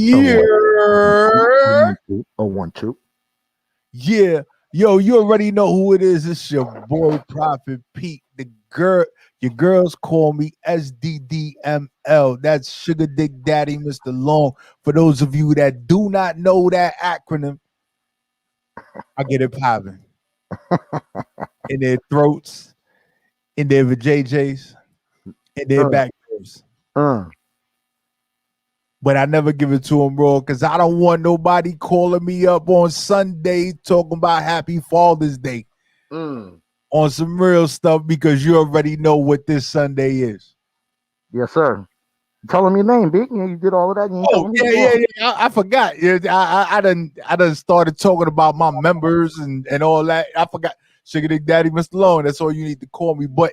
Yeah. A 1 2. Yeah. Yo, you already know who it is. It's your boy Prophet Pete. Your girls call me SDDML. That's Sugar Dick Daddy, Mr. Long. For those of you that do not know that acronym, I get it popping in their throats, in their vajayjays, in their Uh, back doors. uh, But I never give it to them raw because I don't want nobody calling me up on Sunday talking about Happy Father's Day mm. on some real stuff because you already know what this Sunday is. Yes, sir. Tell him your name, Big. You did all of that. You ain't Oh telling me yeah, who you yeah, are. yeah. I forgot. Yeah, I done started talking about my members and all that. I forgot. Sugar Dick Daddy, Mr. Long. That's all you need to call me. But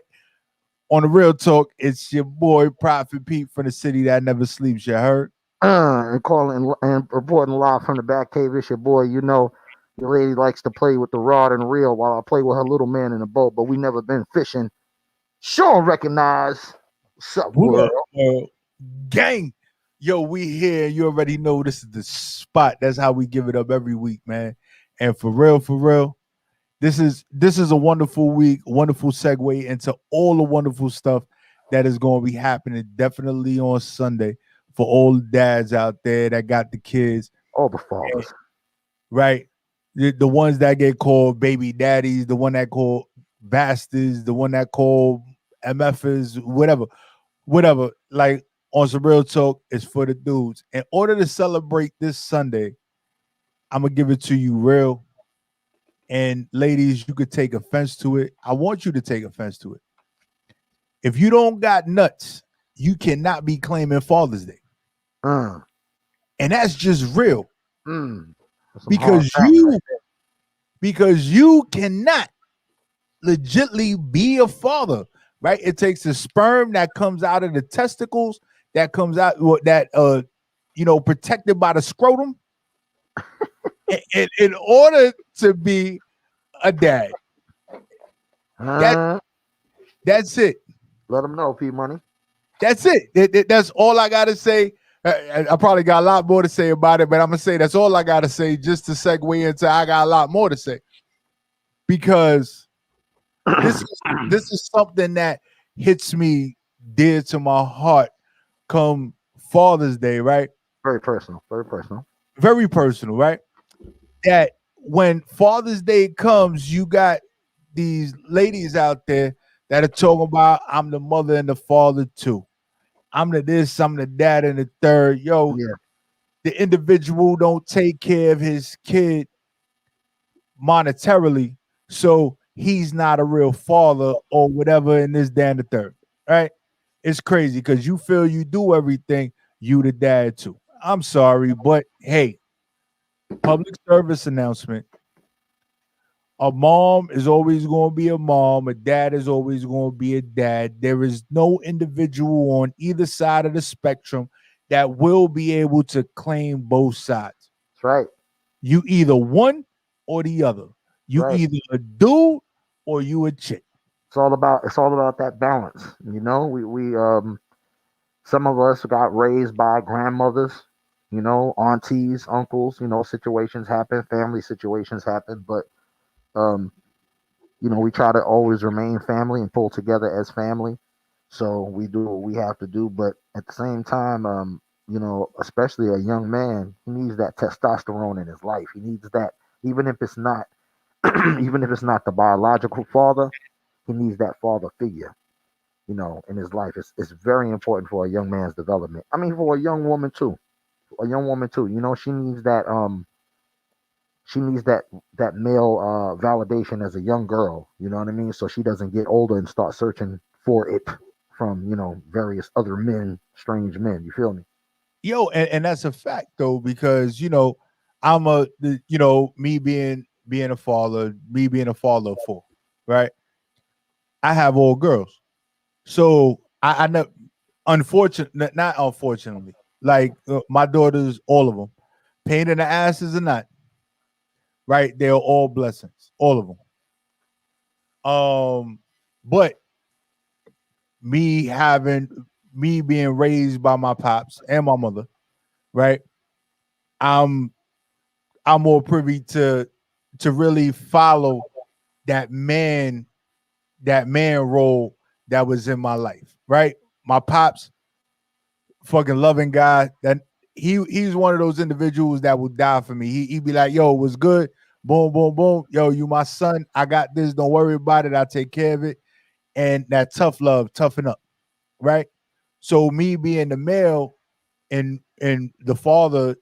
on the real talk, it's your boy Prophet Pete from the city that never sleeps. You heard? And calling and reporting live from the back cave. It's your boy. You know, your lady likes to play with the rod and reel while I play with her little man in the boat. But we never been fishing. Sure, recognize. What's up, What world? up, gang? Yo, we here. You already know this is the spot. That's how we give it up every week, man. And for real, this is a wonderful week, wonderful segue into all the wonderful stuff that is going to be happening definitely on Sunday for all the dads out there that got the kids, All the fathers. right? The ones that get called baby daddies, the one that called bastards, the one that called MFs, whatever. Like on some real talk, it's for the dudes. In order to celebrate this Sunday, I'm gonna give it to you real. And ladies, you could take offense to it. I want you to take offense to it. If you don't got nuts, you cannot be claiming Father's Day. Uh, And that's just real. mm. Some hard Because facts right you because you cannot legitly be a father, right? It takes the sperm that comes out of the testicles, that comes out that protected by the scrotum in order to be a dad. there. That that's it. Let them know, P Money. That's it. That's all I gotta say. I probably got a lot more to say about it, but I'm gonna say that's all I gotta say just to segue into I got a lot more to say because this is something that hits me dear to my heart come Father's Day, right? Very personal. Very personal. Very personal, right? That when Father's Day comes, you got these ladies out there that are talking about I'm the mother and the father too. I'm the this, I'm the dad and the third. Yo, Yeah. the individual don't take care of his kid monetarily, so he's not a real father or whatever in this damn the third. Right? It's crazy because you feel you do everything, you the dad too. I'm sorry, but hey, public service announcement. A mom is always going to be a mom. A dad is always going to be a dad. There is no individual on either side of the spectrum that will be able to claim both sides. That's right. You either one or the other. That's You right. either a dude or you a chick. It's all about that balance. We some of us got raised by grandmothers, aunties, uncles, situations happen, family situations happen, but um we try to always remain family and pull together as family. So we do what we have to do, but at the same time, especially a young man, he needs that testosterone in his life. He needs that, even if it's not, even if it's not the biological father, he needs that father figure, in his life. It's very important for a young man's development. I mean, for a young woman too. A young woman too. She needs that male validation as a young girl. You know what I mean? So she doesn't get older and start searching for it from various other men, strange men. You feel me? Yo, and that's a fact though, because I'm me being a father, me being a father of four, right? I have all girls. So I know, not unfortunately, like my daughters, all of them, pain in the asses or not, right? They're all blessings, all of them. But me having me being raised by my pops and my mother, right? I'm I'm more privy to really follow that man that man role that was in my life, right? My pops, fucking loving guy. That he's one of those individuals that will die for me. He'd be like, "Yo, what's good? Boom, boom, boom. Yo, you my son. I got this. Don't worry about it. I'll take care of it." And that tough love, toughen up, right? So me being the male and the father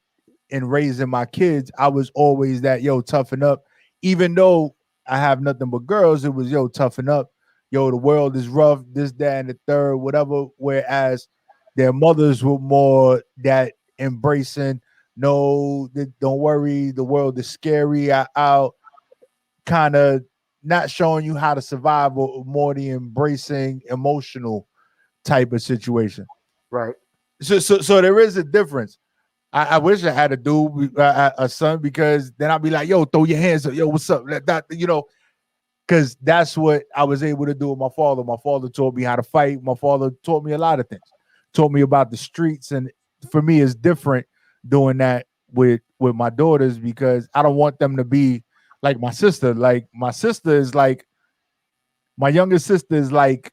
in raising my kids, I was always that, yo, toughen up. Even though I have nothing but girls, it was, yo, toughen up. Yo, the world is rough, this, that, and the third, whatever. Whereas their mothers were more that embracing, no, don't worry, the world is scary. Out kind of not showing you how to survive, or more the embracing emotional type of situation. Right. So there is a difference. I wish I had a dude, a son, because then I'd be like, "Yo, throw your hands up, yo, what's up?" Because that's what I was able to do with my father. My father taught me how to fight. My father taught me a lot of things. Taught me about the streets, and for me, it's different doing that with my daughters because I don't want them to be like my sister. Like my sister is like my younger sister is like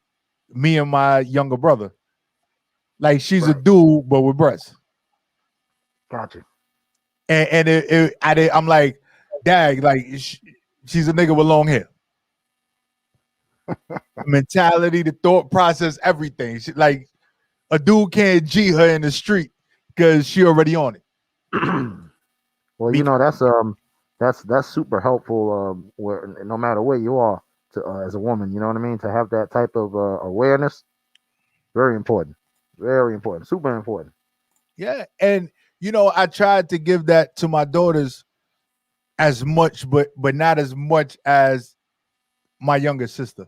me and my younger brother. Like she's a Right. dude, but with breasts. Gotcha. I'm like, Dad, like she's a nigga with long hair. Mentality, the thought process, everything. Like a dude can't G her in the street because she already on it. Well, Be- that's super helpful. Where no matter where you are, to as a woman, you know what I mean. To have that type of awareness, very important, very important, super important. yeah, and I tried to give that to my daughters as much, but not as much as my younger sister.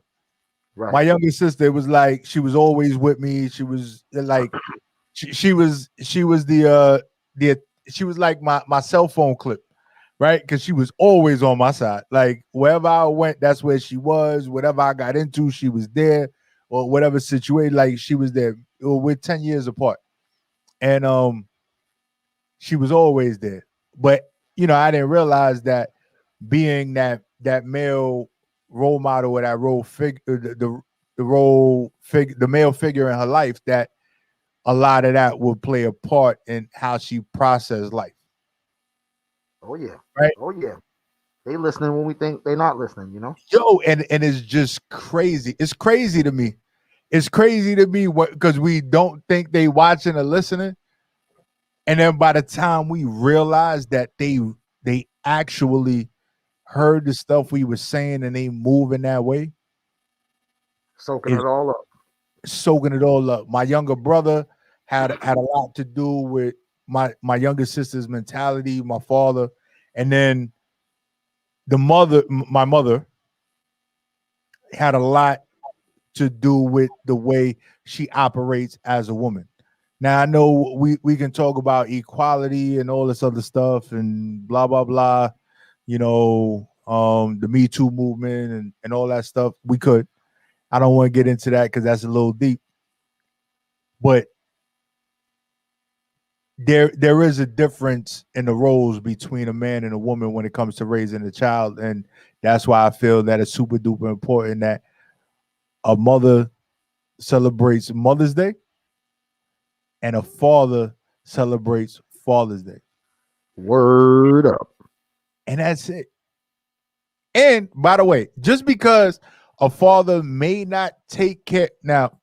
Right. My younger sister, it was like she was always with me. She was like she was the she was like my cell phone clip, right? Because she was always on my side. Like wherever I went, that's where she was. Whatever I got into, she was there, or whatever situation, like she was there. We're 10 years apart, and she was always there. But I didn't realize that being that male role model or that role figure, the role figure, the male figure in her life, that a lot of that would play a part in how she processed life, Oh yeah. right? Oh yeah. They listening when we think they not listening. You know. Yo, and it's just crazy. It's crazy to me. It's crazy to me because we don't think they watching or listening, and then by the time we realize that they actually heard the stuff we were saying and they move in that way, Soaking is it all up. soaking it all up. My younger brother had a lot to do with my younger sister's mentality, my father, and then my mother had a lot to do with the way she operates as a woman. Now I know we can talk about equality and all this other stuff and blah blah blah, the Me Too movement and all that stuff. We could. I don't want to get into that because that's a little deep. But there is a difference in the roles between a man and a woman when it comes to raising a child, and that's why I feel that it's super duper important that a mother celebrates Mother's Day and a father celebrates Father's Day. Word up. And that's it. And by the way, just because a father may not take care, now,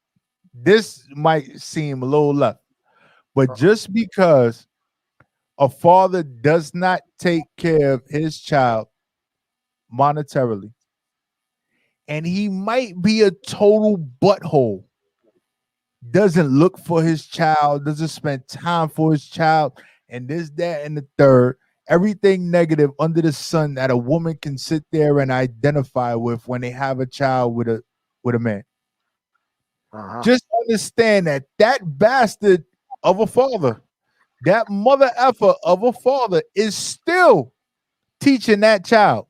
this might seem a little left, but Uh-huh. just because a father does not take care of his child monetarily, and he might be a total butthole, doesn't look for his child, doesn't spend time for his child, and this, that, and the third. Everything negative under the sun that a woman can sit there and identify with when they have a child with a man. Uh-huh. Just understand that bastard of a father, that mother effer of a father, is still teaching that child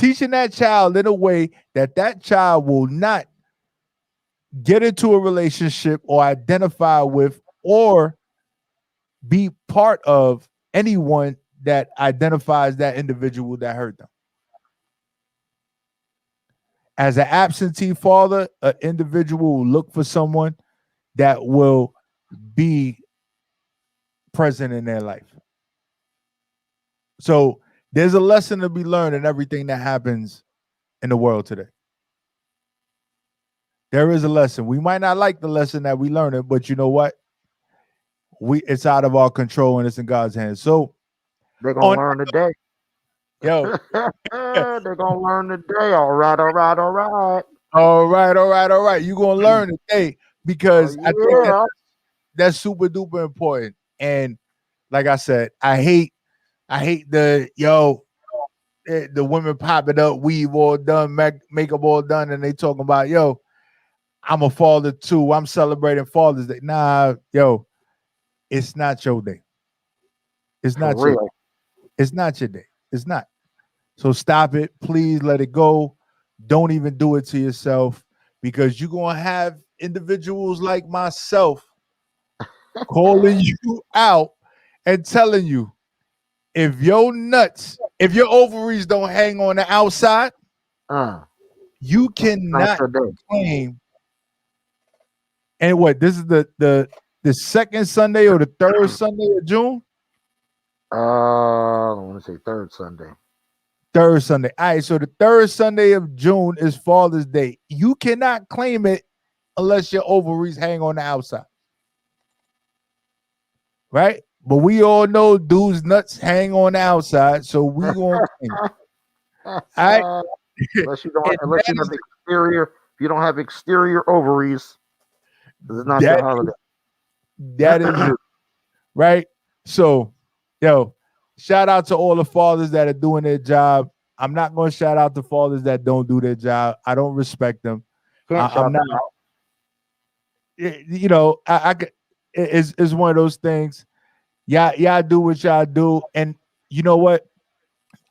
in a way that child will not get into a relationship or identify with or be part of anyone that identifies that individual that hurt them. As an absentee father, an individual will look for someone that will be present in their life. So there's a lesson to be learned in everything that happens in the world today. There is a lesson. We might not like the lesson that we learn it, but you know what? It's out of our control and it's in God's hands. So They're gonna on learn today. yo, They're gonna learn today. All right, all right, all right. all right, all right, all right. You're gonna learn today Oh because I think yeah. that's super duper important. And like I said, I hate the women popping up, weave all done, makeup all done, and they talking about I'm a father too. I'm celebrating Father's Day. Nah, it's not your day. It's For not your real. it's not your day. It's not. So stop it. Please let it go. Don't even do it to yourself because you're gonna have individuals like myself calling you out and telling you if your ovaries don't hang on the outside, Uh, you not cannot your day. claim. And what this is the second Sunday or the third Sunday of June? I want to say third Sunday. Third Sunday. All right, so the third Sunday of June is Father's Day. You cannot claim it unless your ovaries hang on the outside, right? But we all know dudes' nuts hang on the outside, so we gonna claim it. All right, unless you don't, and unless you have exterior. If you don't have exterior ovaries, this is not your that holiday. that is it, right? So, yo, shout out to all the fathers that are doing their job. I'm not going to shout out the fathers that don't do their job. I don't respect them. Can't I'm shout not. them out. I could. It's one of those things. Y'all do what y'all do, and you know what?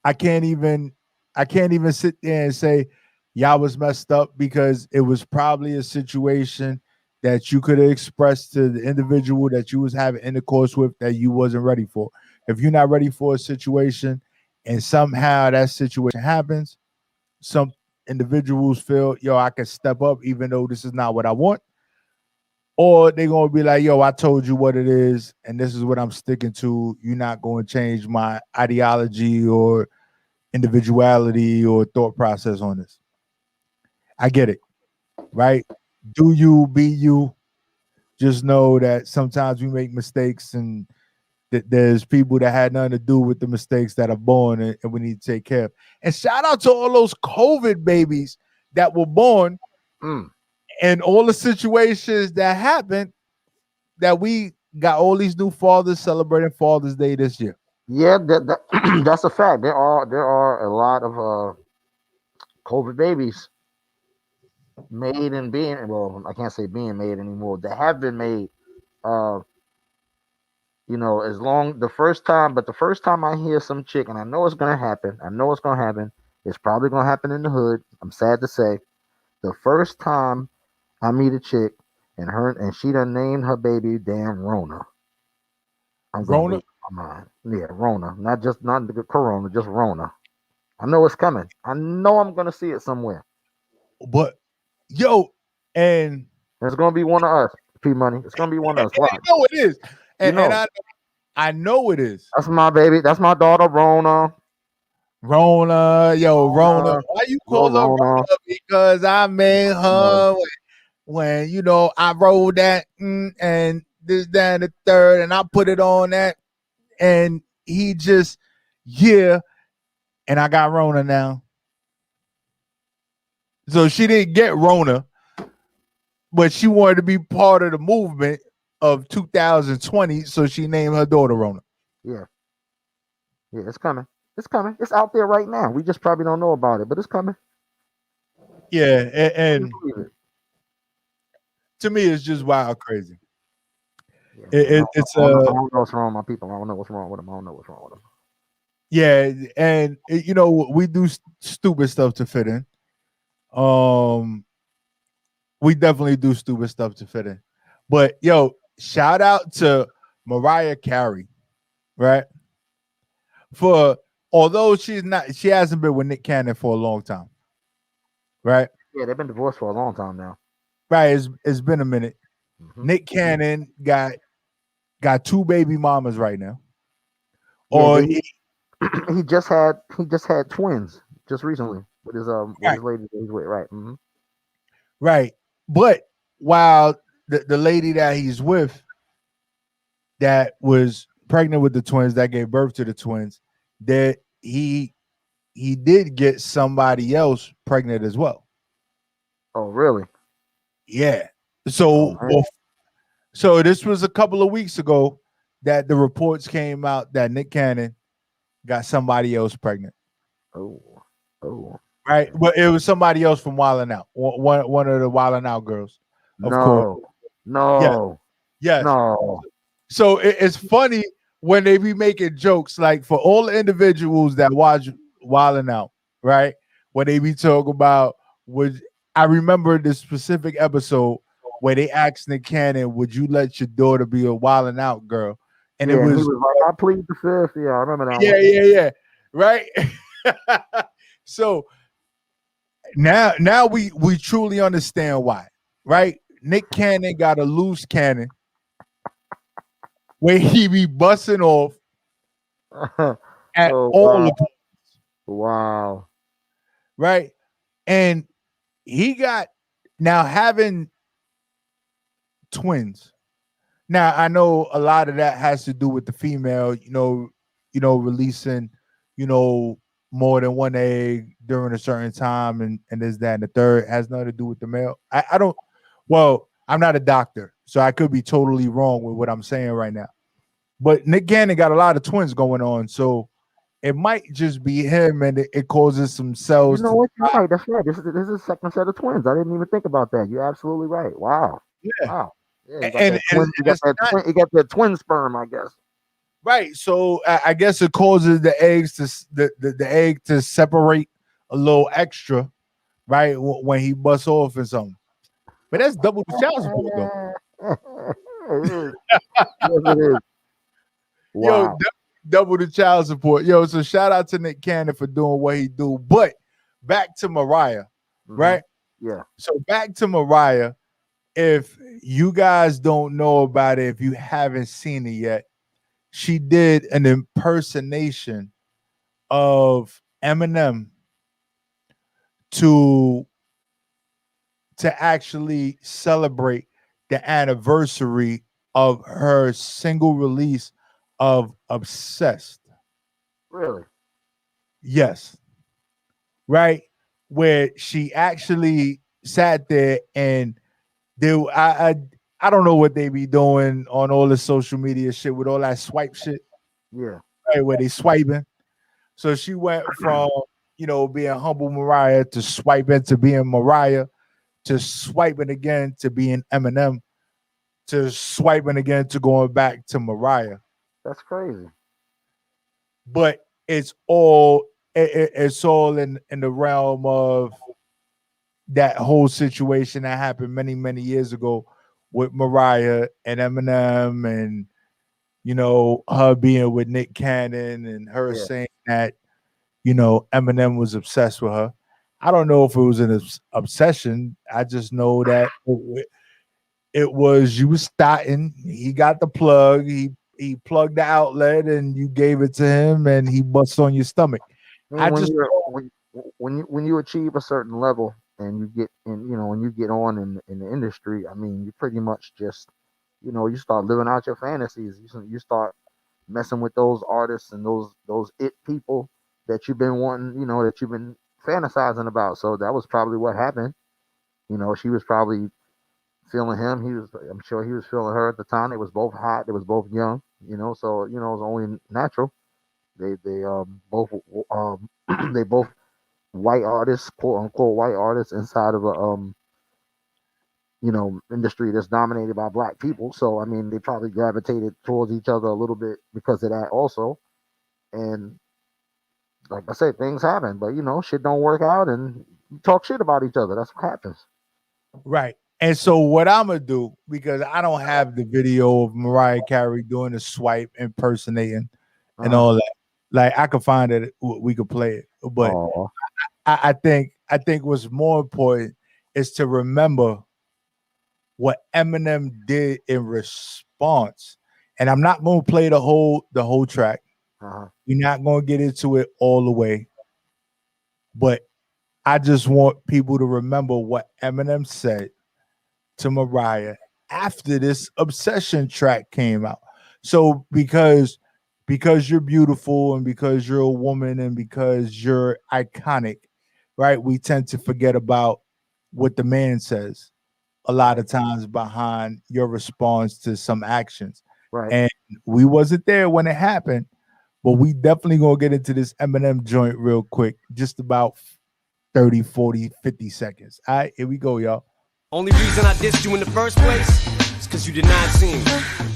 I can't even. I can't even sit there and say y'all was messed up because it was probably a situation that you could have expressed to the individual that you was having intercourse with that you wasn't ready for. If you're not ready for a situation, and somehow that situation happens, some individuals feel, I can step up even though this is not what I want. Or they're gonna be like, I told you what it is, and this is what I'm sticking to. You're not going to change my ideology or individuality or thought process on this. I get it, right? Do you be you? Just know that sometimes we make mistakes and that there's people that had nothing to do with the mistakes that are born and we need to take care of. And shout out to all those COVID babies that were born Mm. and all the situations that happened that we got all these new fathers celebrating Father's Day this year. Yeah, that's a fact. There are a lot of COVID babies made and being, well, I can't say being made anymore. That have been made. Uh, as long the first time I hear some chick, and I know it's gonna happen. I know it's gonna happen. It's probably gonna happen in the hood. I'm sad to say. The first time I meet a chick and she done named her baby damn Rona, I'm gonna Rona, lose my mind. Yeah, Rona, not the Corona, just Rona. I know it's coming. I know I'm gonna see it somewhere. but yo, and It's gonna be one of us, P Money. It's gonna be one of us. I Watch. know it is, You and know, I know it is. that's my baby. That's my daughter, Rona. Rona, Rona. Rona, Why you little call her Rona. Rona? Because I met No, her when I rolled that and this, that, and the third, and I put it on that, and he just and I got Rona now. So she didn't get Rona, but she wanted to be part of the movement of 2020, so she named her daughter Rona. yeah, yeah, it's coming. It's coming. It's out there right now. We just probably don't know about it, but it's coming. Yeah, Please and believe it. to me, it's just wild, crazy. Yeah, man. It's I don't know what's wrong with my people. I don't know what's wrong with them. I don't know what's wrong with them. yeah, and we do stupid stuff to fit in. Um, we definitely do stupid stuff to fit in. But shout out to Mariah Carey, right? For although she hasn't been with Nick Cannon for a long time, right? Yeah, they've been divorced for a long time now. Right, it's been a minute. Hmm. Nick Cannon got two baby mamas right now. Yeah, Or he just had twins just recently with right, his lady that he's with, right? Hmm. right. But while the lady that he's with that was pregnant with the twins that gave birth to the twins, that he did get somebody else pregnant as well. Oh, really? Yeah. Oh So man. so this was a couple of weeks ago that the reports came out that Nick Cannon got somebody else pregnant. Oh, oh. Right, but it was somebody else from Wildin' Out, one of the Wildin' Out girls, of course. No, Yes, no, yes. no. So it's funny when they be making jokes, like for all the individuals that watch Wildin' Out, right? When they be talking about, would I remember this specific episode where they asked Nick Cannon, "Would you let your daughter be a Wildin' Out girl?" And it Yeah, and he was, was like, "I plead the fifth." Yeah, I remember that yeah, one. yeah, yeah, right. So now we truly understand why, right? Nick Cannon got a loose cannon where he be busting off at Oh all wow, the points, wow. right? And he got now having twins. Now I know a lot of that has to do with the female, releasing, you know, more than one egg during a certain time, and there's that, and the third has nothing to do with the male. I don't. Well, I'm not a doctor, so I could be totally wrong with what I'm saying right now. But Nick Cannon got a lot of twins going on, so it might just be him, and it causes some You cells know to what? You're right. That's right. This is a second set of twins. I didn't even think about that. You're absolutely right. Wow, yeah, wow. Yeah, you got and, that and twin. You got it's that not twin. You got that twin sperm, I guess. right. So I guess it causes the eggs to the egg to separate a little extra, right, when he busts off and something. But that's double the child support though. It is. Yes, it is. Yo, Wow. double the child support. Yo, so shout out to Nick Cannon for doing what he do. But back to Mariah, Hmm. right? Yeah. So back to Mariah. If you guys don't know about it, if you haven't seen it yet, she did an impersonation of Eminem to to actually celebrate the anniversary of her single release of Obsessed. Really. Yes, right? Where she actually sat there and I don't know what they be doing on all the social media shit with all that swipe shit, Yeah. right? Where they swiping. So she went from being humble Mariah to swiping to being Mariah to swiping again to being Eminem to swiping again to going back to Mariah. That's crazy. But it's all in the realm of that whole situation that happened many years ago with Mariah and Eminem, and her being with Nick Cannon and her Yeah. saying that Eminem was obsessed with her. I don't know if it was an obsession. I just know that it was you was starting. He got the plug. He plugged the outlet, and you gave it to him, and he busts on your stomach. I I mean, when just you're when you achieve a certain level and you get in, when you get on in the industry, I mean, you pretty much just, you start living out your fantasies. You start messing with those artists and those it people that you've been wanting, that you've been fantasizing about. So that was probably what happened. She was probably feeling him. I'm sure he was feeling her at the time. They was both hot. They was both young. So it was only natural. They both they both white artists, quote unquote white artists inside of a industry that's dominated by black people. So I mean, they probably gravitated towards each other a little bit because of that also. And like I said, things happen, but shit don't work out, and you talk shit about each other. That's what happens. right. And so what I'm gonna do, because I don't have the video of Mariah Carey doing the swipe impersonating and Uh-huh. all that. Like I could find it, we could play it. But Oh, I think what's more important is to remember what Eminem did in response. And I'm not gonna play the whole track. uh-huh. We're not gonna get into it all the way, but I just want people to remember what Eminem said to Mariah after this Obsession track came out. So because you're beautiful and because you're a woman and because you're iconic, right? We tend to forget about what the man says a lot Right, of times behind your response to some actions. right. And we wasn't there when it happened, but we definitely gonna get into this Eminem joint real quick, just about 30, 40, 50 seconds. All right, here we go, y'all. Only reason I dissed you in the first place is cause you did not see me.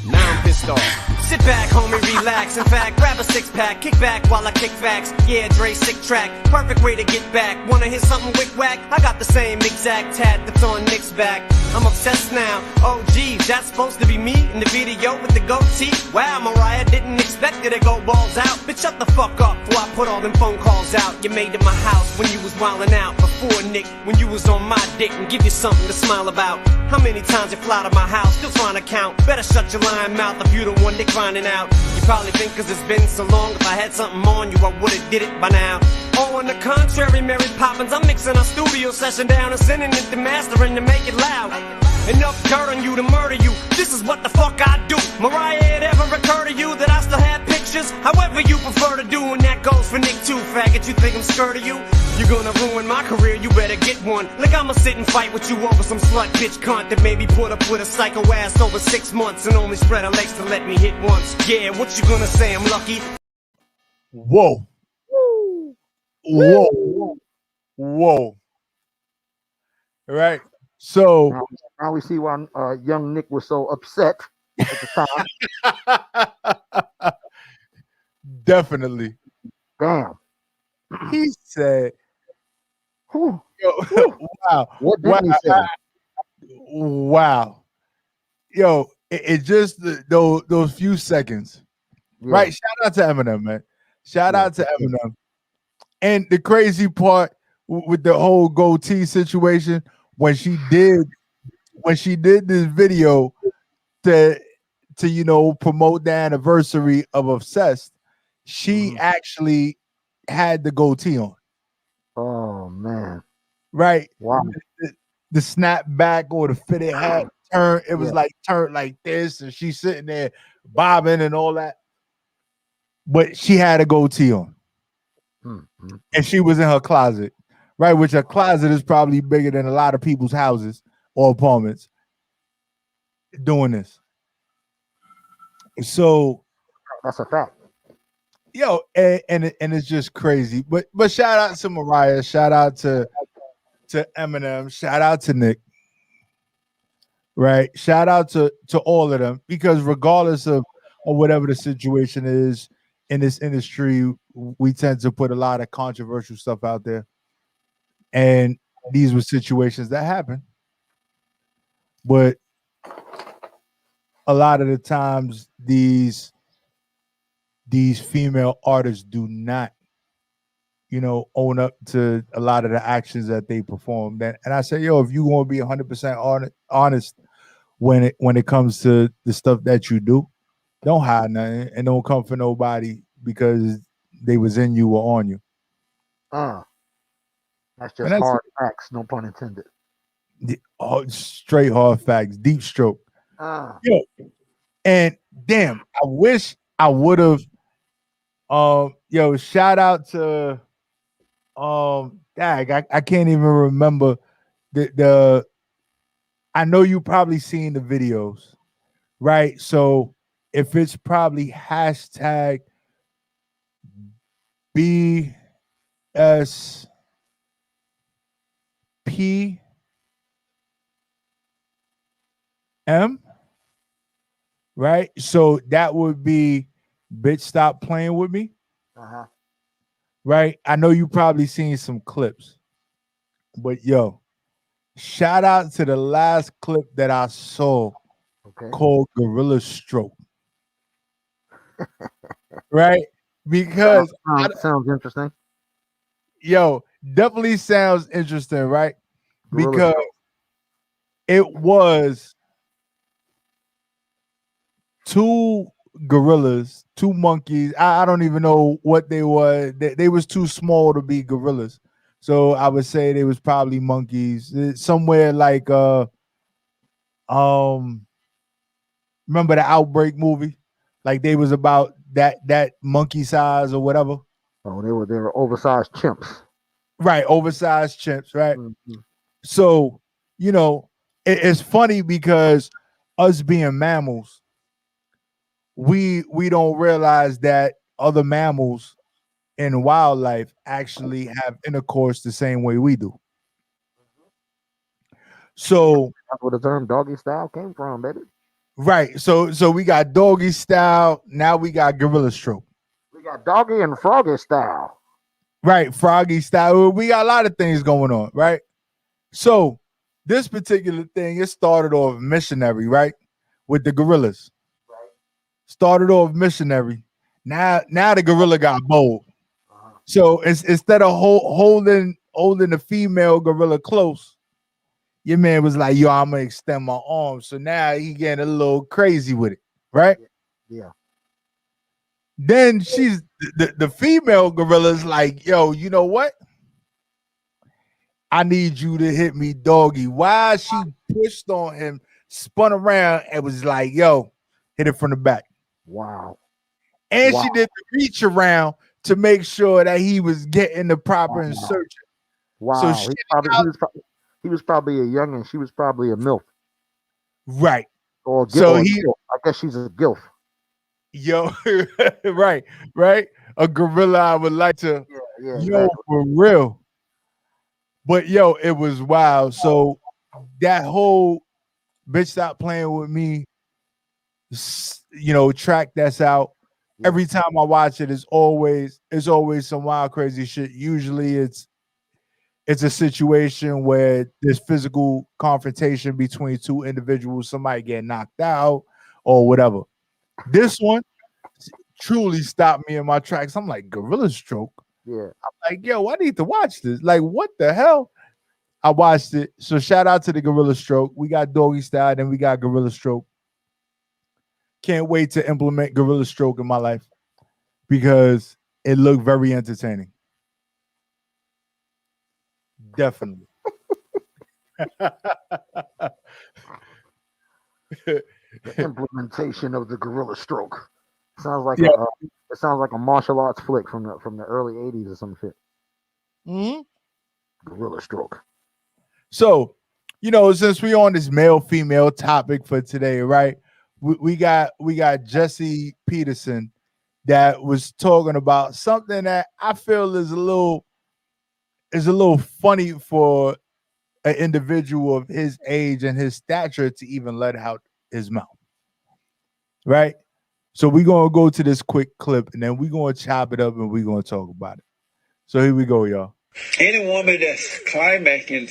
Now I'm pissed off. Sit back, homie, relax. In fact, grab a six pack, kick back while I kick facts. Yeah, Dre, sick track, perfect way to get back. Wanna hear something wick whack? I got the same exact tat that's on Nick's back. I'm obsessed now. Oh, geez, that's supposed to be me in the video with the goatee. Wow, Mariah didn't expect it to go balls out. Bitch, shut the fuck up before I put all them phone calls out. You made it my house when you was wildin' out. Before Nick, when you was on my dick and give you something to smile about. How many times you fly to my house, still trying to count. Better shut your lying mouth if you the one they grinding out. You probably think cause it's been so long, if I had something on you, I would've did it by now. Oh, on the contrary, Mary Poppins, I'm mixing our studio session down and sending it to mastering to make it loud. Enough dirt on you to murder you, this is what the fuck I do. Mariah, it ever occur to you that I still have pictures? However you prefer to do, and that goes for Nick too, faggot. You think I'm scared of you? You're gonna ruin my career, you better get one. Like I'ma sit and fight with you over some slut bitch cunt that made me put up with a psycho ass over 6 months and only spread her legs to let me hit once. Yeah, what you gonna say, I'm lucky? Whoa, Woo! whoa, Woo! whoa. Right. So Now, now we see why young Nick was so upset at the time. definitely. Damn. He said, Whew, yo, whew. wow, What wow, didn't he say? wow. Yo, it just those few seconds. Yeah, Right. Shout out to Eminem, man. Shout yeah. out to Eminem. And the crazy part with the whole goatee situation, when she did this video to promote the anniversary of Obsessed, she Hmm. actually had the goatee on, Oh man. right? Wow. The snap back or the fitted hat turn, it was Yeah. like turned like this, and she's sitting there bobbing and all that. But she had a goatee on, and she was in her closet, right? Which her closet is probably bigger than a lot of people's houses or apartments doing this. So That's a fact. yo, and it's just crazy. But shout out to Mariah, shout out to Eminem, shout out to Nick, right? Shout out to all of them, because regardless of whatever the situation is in this industry, we tend to put a lot of controversial stuff out there, and these were situations that happen. But a lot of the times, these female artists do not own up to a lot of the actions that they perform. And I say, yo, if you want to be 100% honest when it comes to the stuff that you do, don't hide nothing and don't come for nobody because they was in you or on you. Uh, that's And just that's hard facts, no pun intended. straight hard facts, deep stroke. Uh, Yo, and damn, I wish I would have. Yo, shout out to dag, I can't even remember the. I know you probably seen the videos, right? So if it's probably hashtag BSP, right? So that would be bitch stop playing with me, uh-huh. right? I know you probably seen some clips, but yo, Shout out to the last clip that I saw Okay. called Gorilla Stroke, right? Because Sounds interesting. yo, definitely sounds interesting, right? Gorilla Because stroke. it was two gorillas, two monkeys. I don't even know what they were. They was too small to be gorillas. So I would say they was probably monkeys. Somewhere like um remember the Outbreak movie? Like they was about that monkey size or whatever. Oh, they were oversized chimps. Right, oversized chimps, right? Mm-hmm. So, you know, it's funny because us being mammals, we don't realize that other mammals in wildlife actually have intercourse the same way we do. So, That's where the term doggy style came from, baby. right. So we got doggy style, now we got gorilla stroke. We got doggy and froggy style. Right, froggy style. We got a lot of things going on, right? So, this particular thing, it started off missionary, right? With the gorillas. Right. Started off missionary. Now the gorilla got bold. Uh-huh. So it's instead of holding the female gorilla close, your man was like, "Yo, I'm gonna extend my arm." So now he getting a little crazy with it, right? Yeah. Then the female gorilla's like, "Yo, you know what? I need you to hit me, doggy." Why she pushed on him, spun around, and was like, "Yo, hit it from the back." Wow. And Wow. she did the reach around to make sure that he was getting the proper Wow. insertion. So Wow. she He was probably a young and she was probably a milf right. or So or a he gilf. I guess she's a gilf. yo right. A gorilla I would like to Yeah. Yeah. yo Exactly. for real. But yo, it was wild. So that whole bitch stop playing with me, track that's out. Yeah. Every time I watch it, it's always some wild, crazy shit. Usually it's a situation where there's physical confrontation between two individuals, somebody get knocked out or whatever. This one truly stopped me in my tracks. I'm like, gorilla stroke. Yeah. Like, yo, I need to watch this. Like, what the hell? I watched it. So shout out to the gorilla stroke. We got doggy style, then we got gorilla stroke. Can't wait to implement gorilla stroke in my life because it looked very entertaining. Definitely. The implementation of the gorilla stroke. Sounds like Yeah. it sounds like a martial arts flick from the early '80s or some shit. Mm-hmm. Gorilla stroke. So, since we on this male female topic for today, right? We got Jesse Peterson that was talking about something that I feel is a little funny for an individual of his age and his stature to even let out his mouth, right? So we're gonna go to this quick clip and then we're gonna chop it up and we're gonna talk about it. So here we go, y'all. Any woman that's climaxing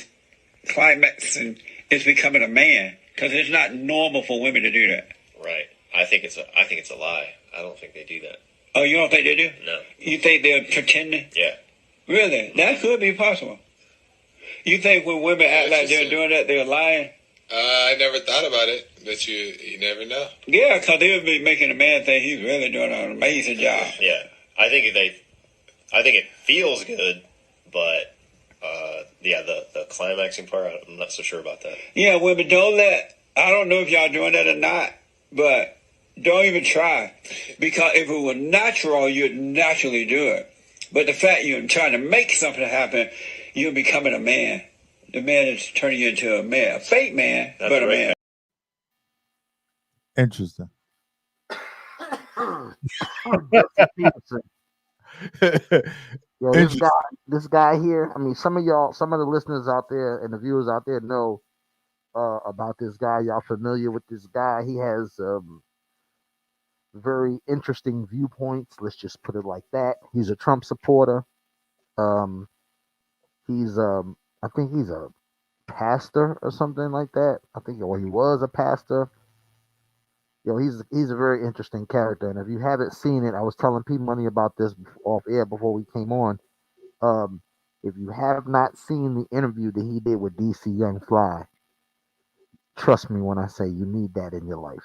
is becoming a man because it's not normal for women to do that. Right. I think it's a lie. I don't think they do that. Oh, you don't think they do? No. You think they're pretending? Yeah. Really? That could be possible. You think when women act like they're doing that, they're lying? I never thought about it, but you never know. Yeah, because they'll be making a man think he's really doing an amazing job. Yeah. I think it feels good, but the climaxing part, I'm not so sure about that. Yeah, women, I don't know if y'all doing that or not, but don't even try. Because if it were natural, you'd naturally do it. But the fact you're trying to make something happen, you're becoming a man. The man is turning you into a man. A fake man, That's but a right. man. Interesting. Yo, this guy here. I mean, some of the listeners out there and the viewers out there know about this guy. Y'all familiar with this guy? He has very interesting viewpoints. Let's just put it like that. He's a Trump supporter. Um, he's I think he's a pastor or something like that. I think, or he was a pastor. He's a very interesting character, and if you haven't seen it, I was telling P Money about this off air before we came on. Um, if you have not seen the interview that he did with DC Young Fly, trust me when I say you need that in your life.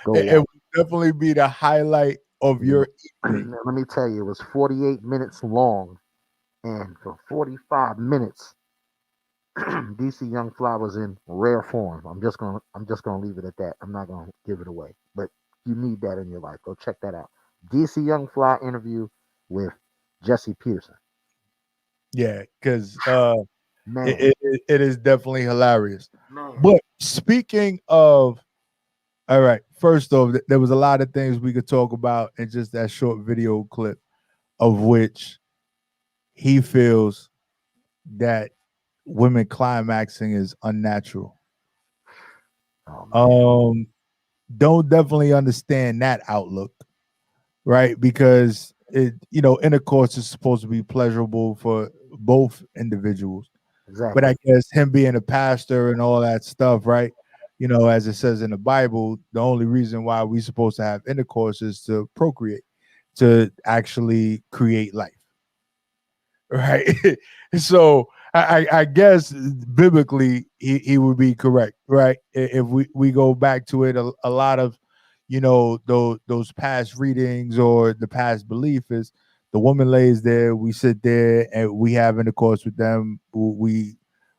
Go It watch. would definitely be the highlight of Yeah. your evening. Now, let me tell you, it was 48 minutes long, and for 45 minutes, DC Young Fly was in rare form. I'm just gonna leave it at that. I'm not gonna give it away. But you need that in your life. Go check that out. DC Young Fly interview with Jesse Peterson. Yeah, because Man, it is definitely hilarious. man. But speaking of, all right, first off, there was a lot of things we could talk about in just that short video clip, of which he feels that women climaxing is unnatural. Oh man. Um, don't definitely understand that outlook, right? Because intercourse is supposed to be pleasurable for both individuals. But Exactly. I guess him being a pastor and all that stuff, right? As it says in the Bible, the only reason why we're supposed to have intercourse is to procreate, to actually create life, right? So I guess biblically he would be correct, right? If we go back to it, a lot of those past readings or the past belief is the woman lays there, we sit there, and we have intercourse with them. We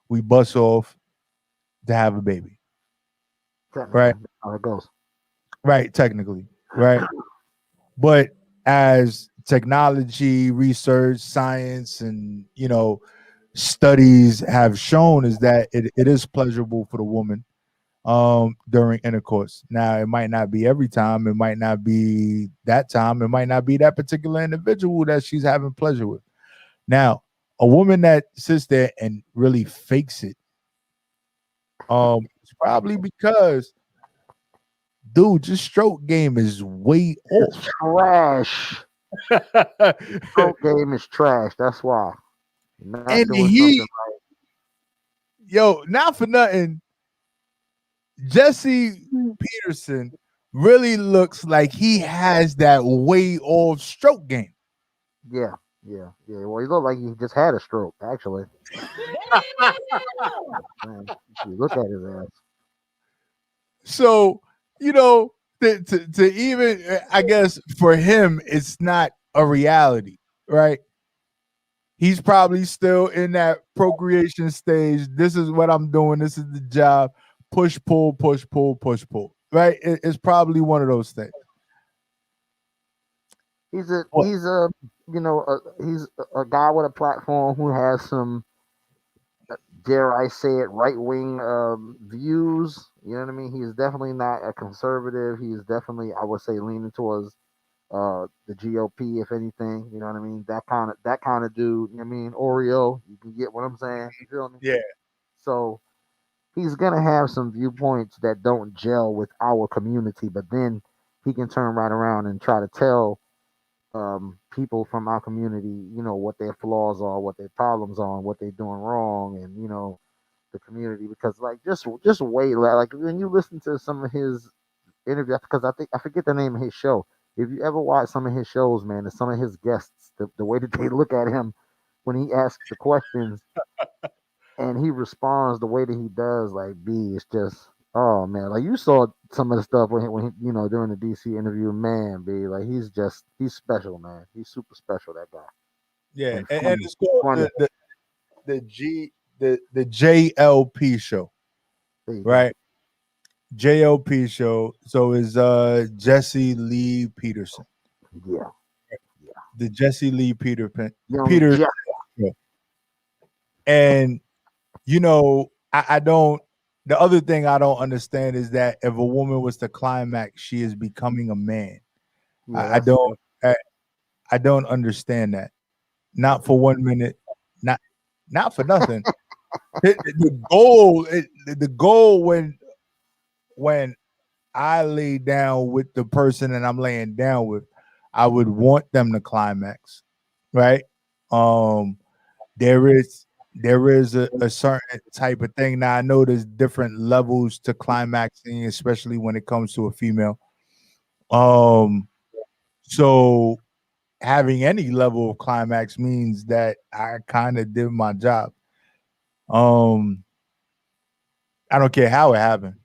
bust off to have a baby, Technically, right? that's how it goes. Right, technically, right? But as technology, research, science, and studies have shown, is that it is pleasurable for the woman during intercourse. Now, it might not be every time, it might not be that time, it might not be that particular individual that she's having pleasure with. Now, a woman that sits there and really fakes it, it's probably because, dude, your stroke game is way It's off. trash. Stroke game is trash. That's why you're not And doing something he, not for nothing, Jesse right. Peterson really looks like he has that way off stroke game. Yeah, yeah, yeah. Well, he looked like he just had a stroke. Actually, man, if you look at his ass. So, to even, I guess for him, it's not a reality, right? He's probably still in that procreation stage. This is what I'm doing. This is the job. Push, pull, push, pull, push, pull. Right? It's probably one of those things. He's a What? he's a he's a guy with a platform who has some, dare I say it, right wing views. You know what I mean? He's definitely not a conservative. He's definitely, I would say, leaning towards the GOP, if anything. You know what I mean? That kind of dude. You know what I mean? Oreo. You can get what I'm saying. You feel me? Yeah. So he's gonna have some viewpoints that don't gel with our community, but then he can turn right around and try to tell people from our community, what their flaws are, what their problems are, and what they're doing wrong, and the community. Because like just wait, like when you listen to some of his interviews, because I think I forget the name of his show. If you ever watch some of his shows, man, and some of his guests, the way that they look at him when he asks the questions and he responds the way that he does, like B, it's just, oh man, like you saw some of the stuff when he during the DC interview, man, B, like he's special, man. He's super special, that guy, Yeah. and And funny, it's called funny. the JLP show, There you go. right? JLP show. So is Jesse Lee Peterson. Yeah, The Jesse Lee young Peterson Jeff. show. And I don't, the other thing I don't understand is that if a woman was to climax, she is becoming a man. Yeah, I don't I, I don't understand that. Not for 1 minute. Not not for nothing. The goal when I lay down with the person that I'm laying down with, I would want them to climax, right? Um, there is. there is a certain type of thing. Now I know there's different levels to climaxing, especially when it comes to a female. Um, so having any level of climax means that I kind of did my job. Um, I don't care how it happened.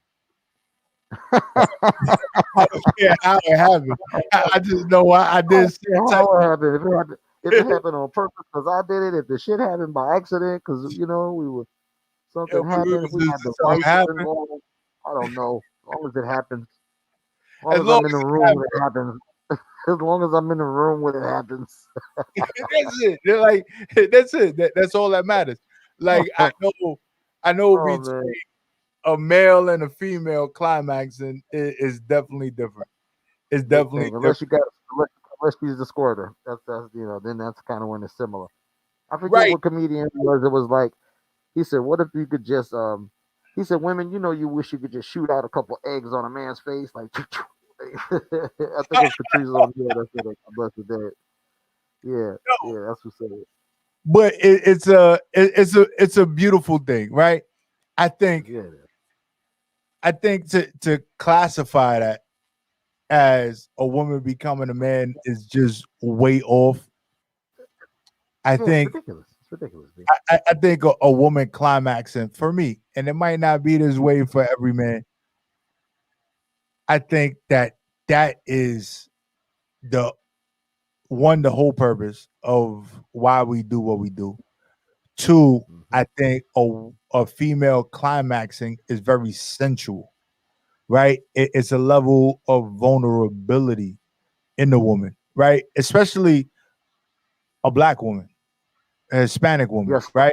I don't care how it happened. I just know I I don't did care certain how it happened. If it happened on purpose because I did it, if the shit happened by accident because we were yeah, something we happened, if was we just had something devices happened. involved, I don't know. As long as it happens, as long As as long I'm in as the it room when happened, it happens, as long as I'm in the room when it happens. that's it. They're like that's it. That's all that matters. Like I know Oh between man, a male and a female climaxing is definitely different. It's big definitely thing. different. Unless she's the squirter. That's then that's kind of when it's similar. I forget Right. what comedian it was. It was like he said, "What if you could just He said, "Women, you wish you could just shoot out a couple eggs on a man's face, like." I think it was Patrice O'Neal that said it. God bless the dead. Yeah, No, yeah, that's who said it. but it's a beautiful thing, right? I think Yeah, I think to classify that as a woman becoming a man is just way off. I yeah, it's think ridiculous. It's ridiculous, dude. I think a woman climaxing for me, and it might not be this way for every man. I think that is the the whole purpose of why we do what we do. Two, Hmm. I think a female climaxing is very sensual, right? It's a level of vulnerability in the woman, right? Especially a black woman, a Hispanic woman, Yes, sir. right?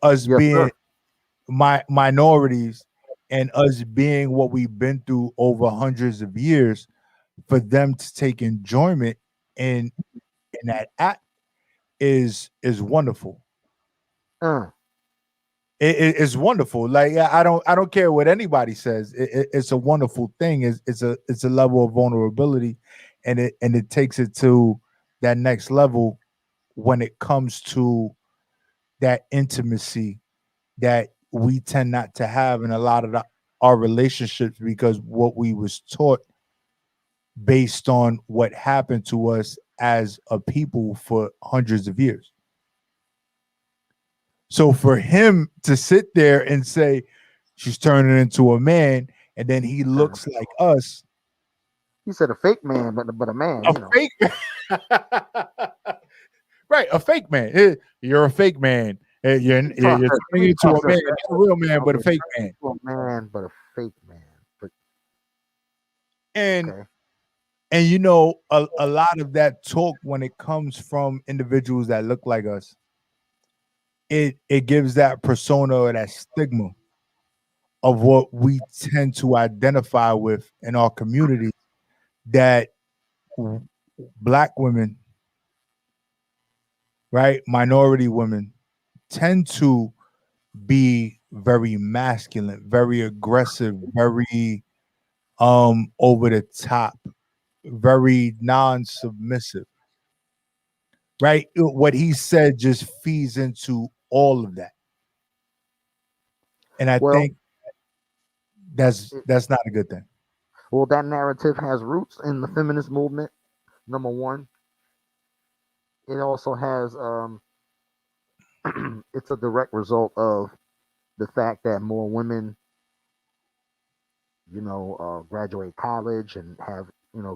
Us Yes, being sir. minorities and us being what we've been through over hundreds of years, for them to take enjoyment in that act is wonderful. Uh, It's wonderful. Like I don't care what anybody says. It's a wonderful thing. It's a level of vulnerability, and it takes it to that next level when it comes to that intimacy that we tend not to have in a lot of our relationships because what we was taught based on what happened to us as a people for hundreds of years. So for him to sit there and say she's turning into a man and then he turn. looks like us, He said a fake man, but a man. a fake right, a fake man. You're a fake man. You're turning into a man, not a real man, but a Okay, fake turn man. into a man, but a fake man. But And okay, you know, a lot of that talk when it comes from individuals that look like us, it gives that persona or that stigma of what we tend to identify with in our community that w- black women, right, minority women tend to be very masculine, very aggressive, very over the top, very non-submissive, right? What he said just feeds into all of that. And I well, think it, that's not a good thing. that narrative has roots in the feminist movement. Number one, it also has it's a direct result of the fact that more women, graduate college and have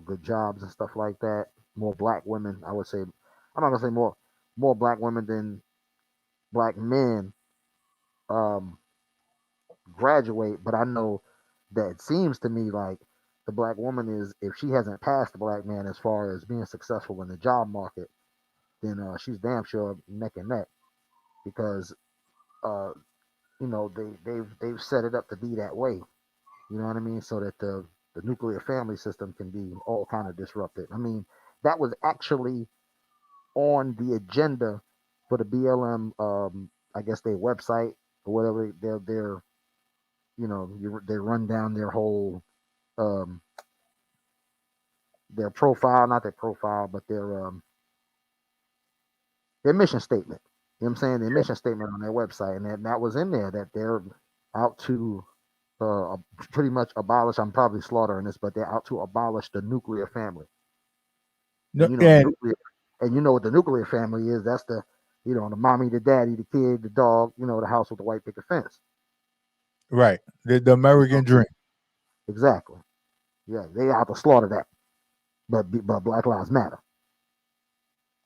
good jobs and stuff like that. More black women, I would say. I'm not gonna say more black women than black men um, graduate, but I know that it seems to me like the black woman is, if she hasn't passed the black man as far as being successful in the job market, then she's damn sure neck and neck because uh, they've set it up to be that way. You know what I mean? So that the nuclear family system can be all kind of disrupted. I mean, that was actually on the agenda for the BLM. I guess their website or whatever. Their they run down um, their profile, not their profile, but their mission statement. You know what I'm saying? Their mission statement on their website, and that was in there that they're out to uh, pretty much abolish. I'm probably slaughtering this, but they're out to abolish the nuclear family. No, And you know the and nuclear, and you know what the nuclear family is. That's the the mommy, the daddy, the kid, the dog. The house with the white picket fence. right, the You know American dream. exactly. Yeah, they out to slaughter that. But Black Lives Matter.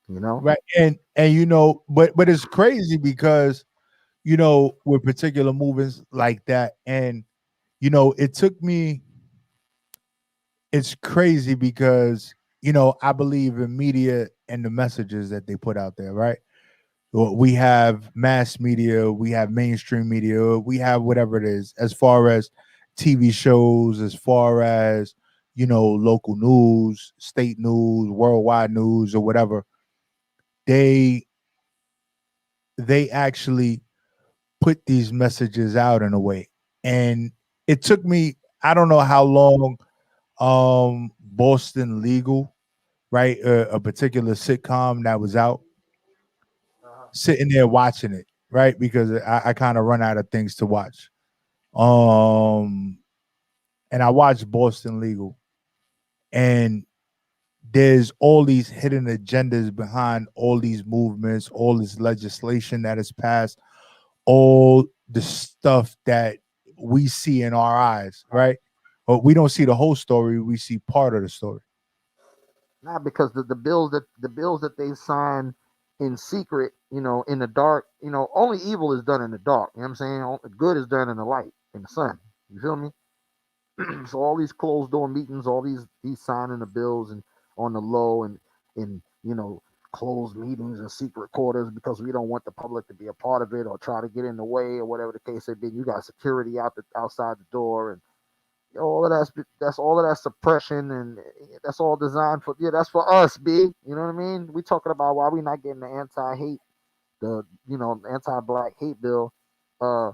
You know. Right. And but it's crazy because with particular movements like that, and it took me it's crazy because I believe in media and the messages that they put out there, right? Well, we have mass media, we have mainstream media, we have whatever it is, as far as TV shows, as far as local news, state news, worldwide news, or whatever. They they actually put these messages out in a way. And it took me, I don't know how long, Boston Legal, right? A particular sitcom that was out, sitting there watching it, right? Because I kind of run out of things to watch. Um, and I watched Boston Legal, and there's all these hidden agendas behind all these movements, all this legislation that is passed, all the stuff that we see in our eyes, right? But we don't see the whole story. We see part of the story. Not because the bills that they sign in secret, in the dark, only evil is done in the dark. You know what I'm saying? Good is done in the light, in the sun. You feel me? So all these closed door meetings, all these signing the bills and on the low and closed meetings and secret quarters because we don't want the public to be a part of it or try to get in the way or whatever the case may be. You got security outside the door and all of that's all of that suppression and that's all designed for that's for us, B. You know what I mean? We talking about why we not getting the anti-hate, the anti-black hate bill. Uh,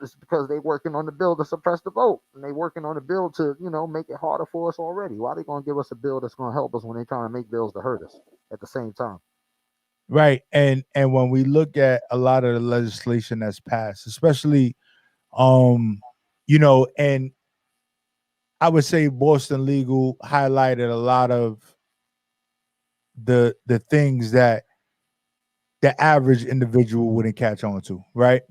just because they working on the bill to suppress the vote and they working on the bill to make it harder for us already. Why they gonna give us a bill that's gonna help us when they trying to make bills to hurt us at the same time? Right. And when we look at a lot of the legislation that's passed, especially um, and I would say Boston Legal highlighted a lot of the things that the average individual wouldn't catch on to, right?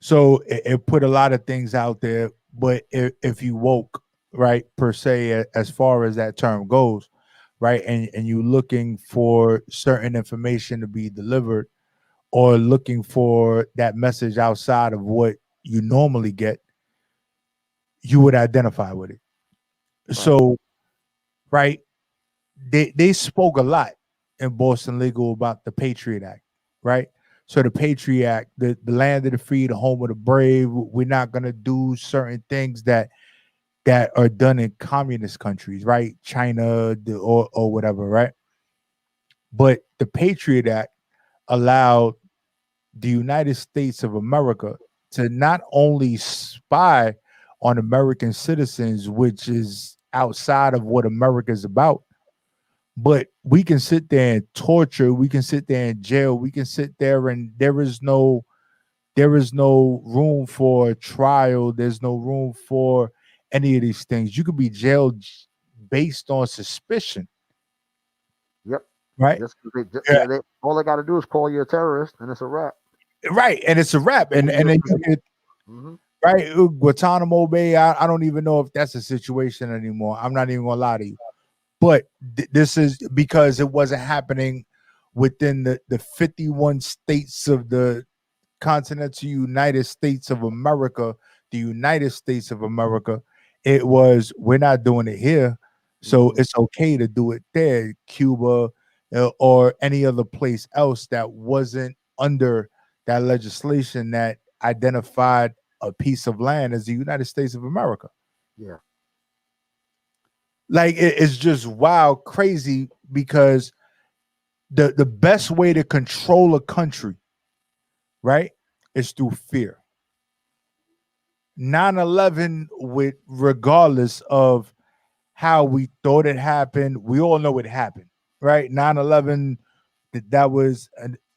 So it put a lot of things out there, but if you woke, right, per se, as far as that term goes, right, and you looking for certain information to be delivered or looking for that message outside of what you normally get, you would identify with it. Right. So, right, they spoke a lot in Boston Legal about the Patriot Act, right? So the Patriot Act, the land of the free, the home of the brave. We're not gonna do certain things that are done in communist countries, right? China or whatever, right? But the Patriot Act allowed the United States of America to not only spy on American citizens, which is outside of what America is about, but we can sit there and torture, we can sit there in jail, we can sit there and there is no room for trial, there's no room for any of these things. You could be jailed based on suspicion, Yep. right? Just 'cause Yeah, all they got to do is call you a terrorist and it's a wrap. right, and it's a wrap. And then you get Hmm. right Guantanamo Bay. I don't even know if that's a situation anymore. I'm not even gonna lie to you, but this is because it wasn't happening within the 51 states of the continental United States of America, the United States of America. It was, we're not doing it here, so Hmm. it's okay to do it there, Cuba, or any other place else that wasn't under that legislation that identified a piece of land as the United States of America. Yeah. Like it's just wild, crazy because the best way to control a country, right, is through fear. 9/11, with regardless of how we thought it happened, we all know it happened, right? 9/11, that was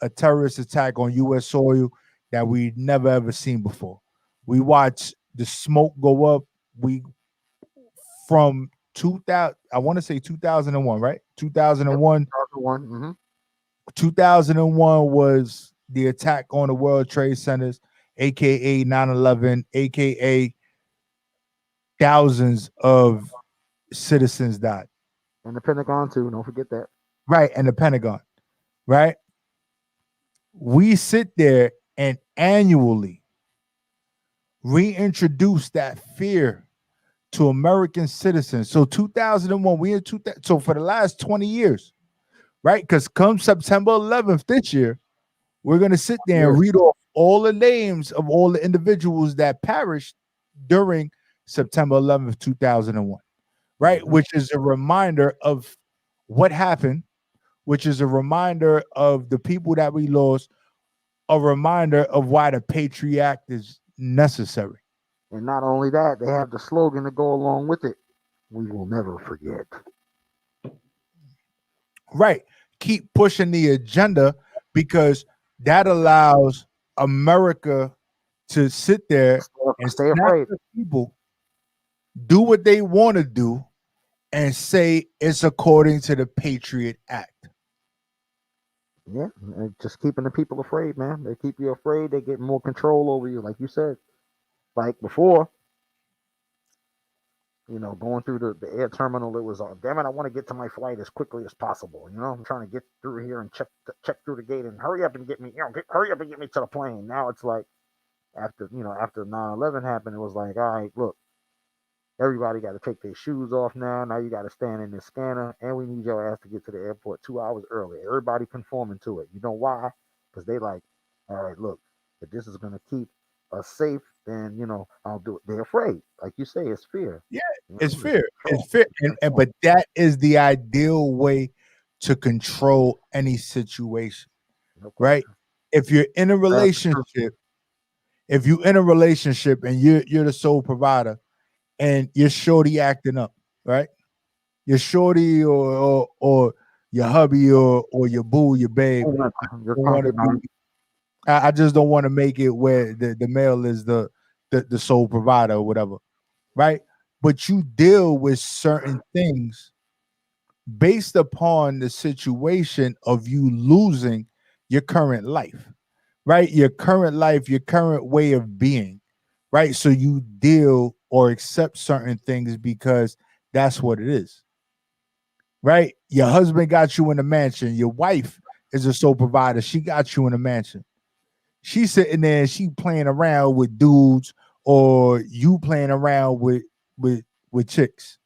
a terrorist attack on U.S. soil that we never ever seen before. We watched the smoke go up. We from 2000, I want to say 2001, right? Yep. 2001. 2001. 2001 was the attack on the World Trade Centers, aka 9/11, aka thousands of citizens died. And the Pentagon too. Don't forget that. Right, and the Pentagon, right? We sit there and annually reintroduce that fear to American citizens. So 2001, we in 2000, so for the last 20 years, right? Because come September 11th this year, we're going to sit there and Yes. read off all the names of all the individuals that perished during September 11th, 2001, right? Which is a reminder of what happened, which is a reminder of the people that we lost, a reminder of why the Patriot Act is necessary. And not only that, they have the slogan to go along with it. We will never forget. Right. Keep pushing the agenda because that allows America to sit there and Stay snap afraid. the people, do what they want to do, and say it's according to the Patriot Act. Yeah, just keeping the people afraid, man. They keep you afraid. They get more control over you, like you said. Like before, going through the air terminal, it was, damn it, I want to get to my flight as quickly as possible. I'm trying to get through here and check through the gate and hurry up and get me, hurry up and get me to the plane. Now it's like after 9/11 happened, it was like, all right, look, everybody got to take their shoes off now. Now you got to stand in the scanner, and we need your ass to get to the airport 2 hours early. Everybody conforming to it. You know why? Because they like, all right, look, if this is gonna keep us safe, then I'll do it. They're afraid, like you say, it's fear. Yeah, You it's know, fear. It's fear. And but that is the ideal way to control any situation, no right? question. If you're in a That's the truth. relationship, if you're in a relationship and you're the sole provider and your shorty acting up, right? Your shorty or your hubby or your boo, your babe Your don't want to concubine. be. I just don't want to make it where the male is the sole provider or whatever, right? But you deal with certain things based upon the situation of you losing your current life, right? Your current life, your current way of being, right? So you deal or accept certain things because that's what it is, right? Your husband got you in a mansion. Your wife is a sole provider. She got you in a mansion. She's sitting there and she playing around with dudes or you playing around with with chicks.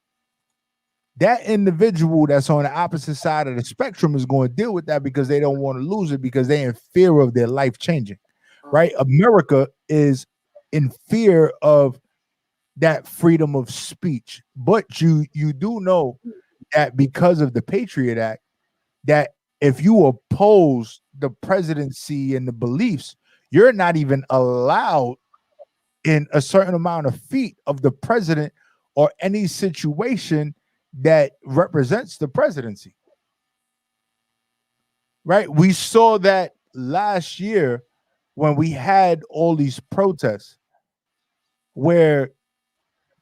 That individual that's on the opposite side of the spectrum is going to deal with that because they don't want to lose it because they're in fear of their life changing. Right? America is in fear of that freedom of speech. But you do know that because of the Patriot Act, that if you oppose the presidency and the beliefs, you're not even allowed in a certain amount of feet of the president or any situation that represents the presidency. Right? We saw that last year when we had all these protests where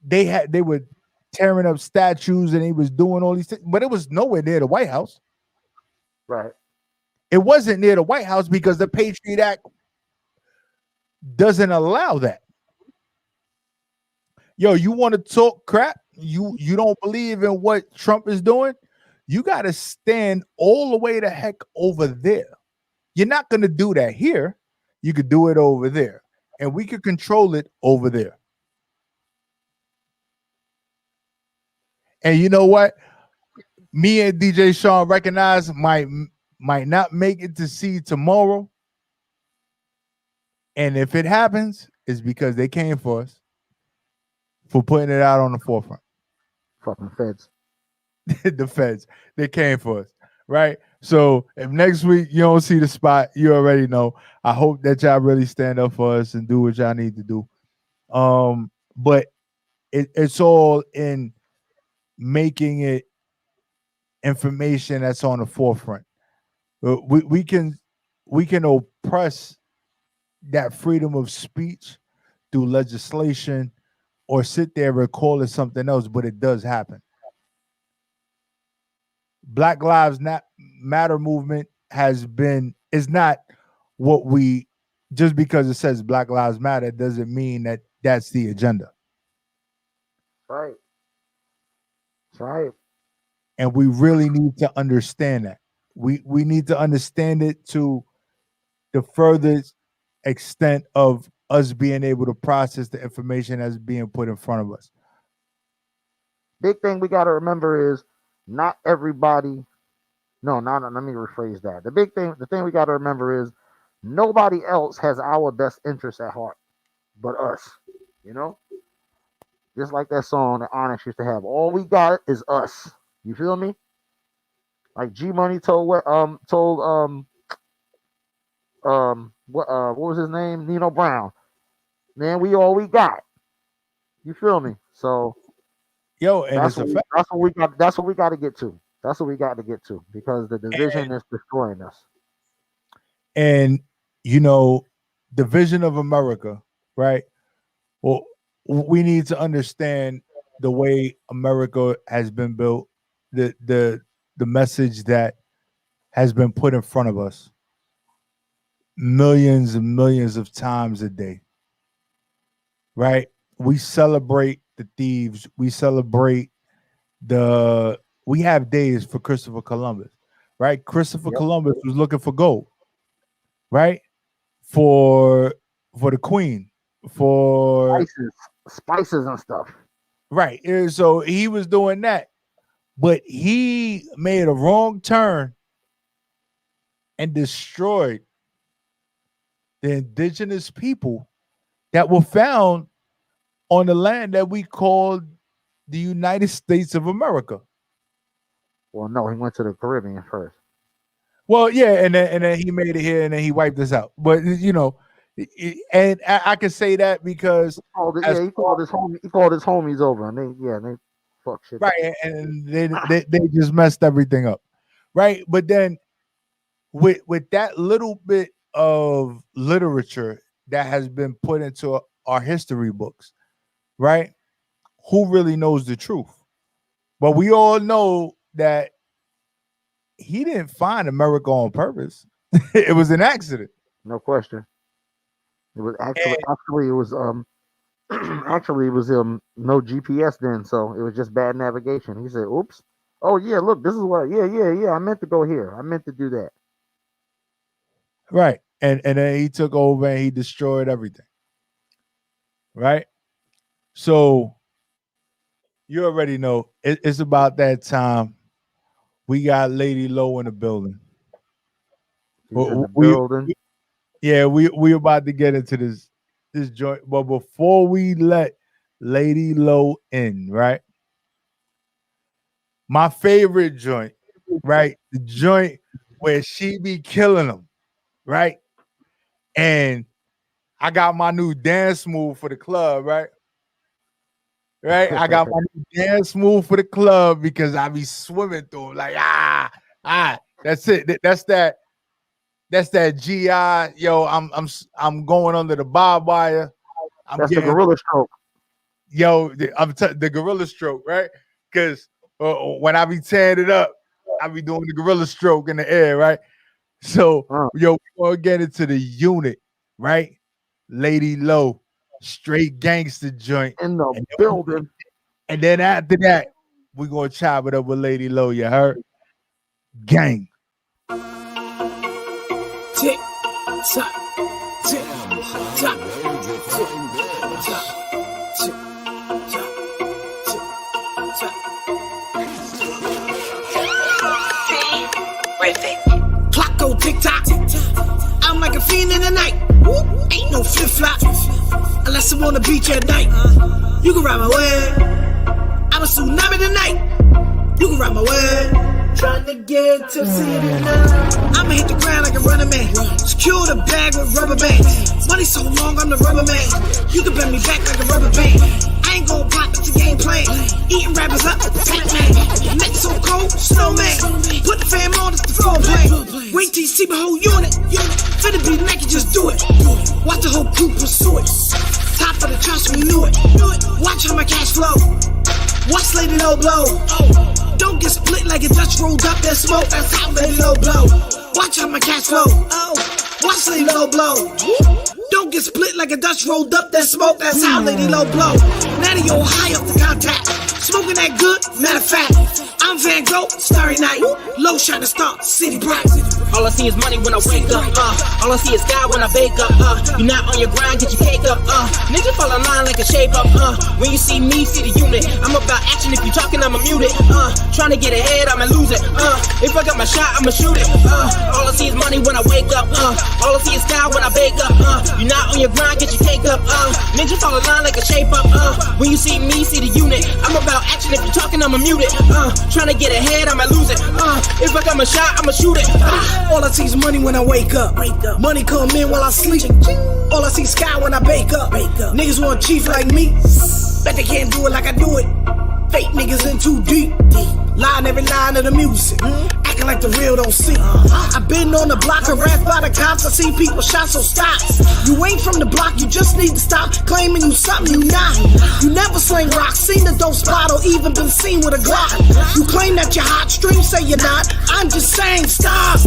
they were tearing up statues and he was doing all these things, but it was nowhere near the White House. Right. It wasn't near the White House because the Patriot Act doesn't allow that. Yo, you want to talk crap? You don't believe in what Trump is doing? You got to stand all the way the heck over there. You're not going to do that here. You could do it over there, and we could control it over there. And you know what? Me and DJ Sean recognize might not make it to see tomorrow. And if it happens, it's because they came for us for putting it out on the forefront. Fucking feds. The feds, they came for us, right? So if next week you don't see the spot, you already know. I hope that y'all really stand up for us and do what y'all need to do. But it's all in making it information that's on the forefront. We can oppress that freedom of speech through legislation or sit there and call it something else, but it does happen. Black Lives Matter movement is not what we, just because it says Black Lives Matter doesn't mean that that's the agenda. Right. That's right. And we really need to understand that. We need to understand it to the furthest extent of us being able to process the information that's being put in front of us. Big thing we got to remember is not everybody. No, let me rephrase that. The thing we got to remember is nobody else has our best interests at heart but us. You know, just like that song that Onyx used to have. All we got is us. You feel me? Like G Money told what was his name? Nino Brown. Man, we all we got. You feel me? So yo, and that's what we got. That's what we got to get to. That's what we got to get to because the division is destroying us. And you know, the vision of America, right? Well, we need to understand the way America has been built, the message that has been put in front of us millions and millions of times a day, right? We celebrate the thieves. We celebrate we have days for Christopher Columbus, right? Christopher Columbus was looking for gold, right? For the Queen, for spices and stuff. Right. And so he was doing that, but he made a wrong turn and destroyed the indigenous people that were found on the land that we called the United States of America. Well, no, he went to the Caribbean first. Well, yeah, and then he made it here, and then he wiped us out. But you know, and I can say that because he called his homies over, and they fuck shit. Right, and they just messed everything up, right? But then with that little bit of literature that has been put into our history books, right? Who really knows the truth? But we all know that he didn't find America on purpose. It was an accident. No question. It was actually it was actually it was no GPS then, so it was just bad navigation. He said, "Oops. Oh yeah, look, this is what yeah. I meant to go here. I meant to do that." Right. And then he took over and he destroyed everything. Right? So you already know it's about that time. We got Lady Loe in the building. We about to get into this joint, but before we let Lady Loe in, right? My favorite joint, right? The joint where she be killing them, right? And I got my new dance move for the club, right? Right? I got my new dance move for the club because I be swimming through them like that's it. That's that GI. Yo, I'm going under the barbed wire. That's the gorilla stroke. Yo, the gorilla stroke, right? Because when I be tearing it up, I be doing the gorilla stroke in the air, right? So, yo, we're gonna get into the unit, right? Lady Loe, straight gangster joint in the building. And then after that, we're gonna chop it up with Lady Loe. You heard? Gang. Tick tock, tick tock, tick tock, tick tock. Clock go tick tock. I'm like a fiend in the night. Ain't no flip flop unless I wanna beat you at night. You can ride my way. I'm a tsunami tonight. You can ride my way. Trying to get tipsy tonight. I'ma hit the ground like a running man. Secure the bag with rubber bands. Money so long, I'm the rubber man. You can bend me back like a rubber band. I ain't gon' pop, it's a game plan. Eating rappers up, fat man. Neck so cold, snowman. Put the fam on, it's the floor plan. Wait till you see my whole unit. Finna be naked, just do it. Watch the whole crew pursue it. Top of the charts, we knew it. Watch how my cash flow. Watch Lady Loe blow. Don't get split like a Dutch rolled up that smoke. That's how Lady Loe blow. Watch how my cash flow. Watch Lady Loe blow. Don't get split like a Dutch rolled up that smoke. That's how Lady Loe blow. Now they all high up the contact. Smoking that good, matter of fact. I'm Van Gogh, Starry Night. Low shining star, city bright. All I see is money when I wake up, all I see is God when I bake up, you're not on your grind, get your cake up, nigga fall in line like a shape up, when you see me, see the unit, I'm about action, if you talking, I'ma mute it, trying to get ahead, I'ma lose it, if I got my shot, I'ma shoot it, all I see is money when I wake up, all I see is God when I bake up, you're not on your grind, get your cake up, ninja fall in line like a shape up, when you see me, see the unit, I'm about action, if you talking, I'ma mute it, trying to get ahead, I'ma lose it, if I got my shot, I'ma shoot it, All I see is money when I wake up. Money come in while I sleep. All I see is sky when I bake up. Niggas want chief like me. Bet they can't do it like I do it. Fake niggas in too deep. Lying every line of the music. Acting like the real don't see. I been on the block, harassed by the cops. I see people shot, so stop. You ain't from the block, you just need to stop claiming you something you not. You never sling rocks, seen a dope spot, or even been seen with a Glock. You claim that you're hot, stream say you're not. I'm just saying stop.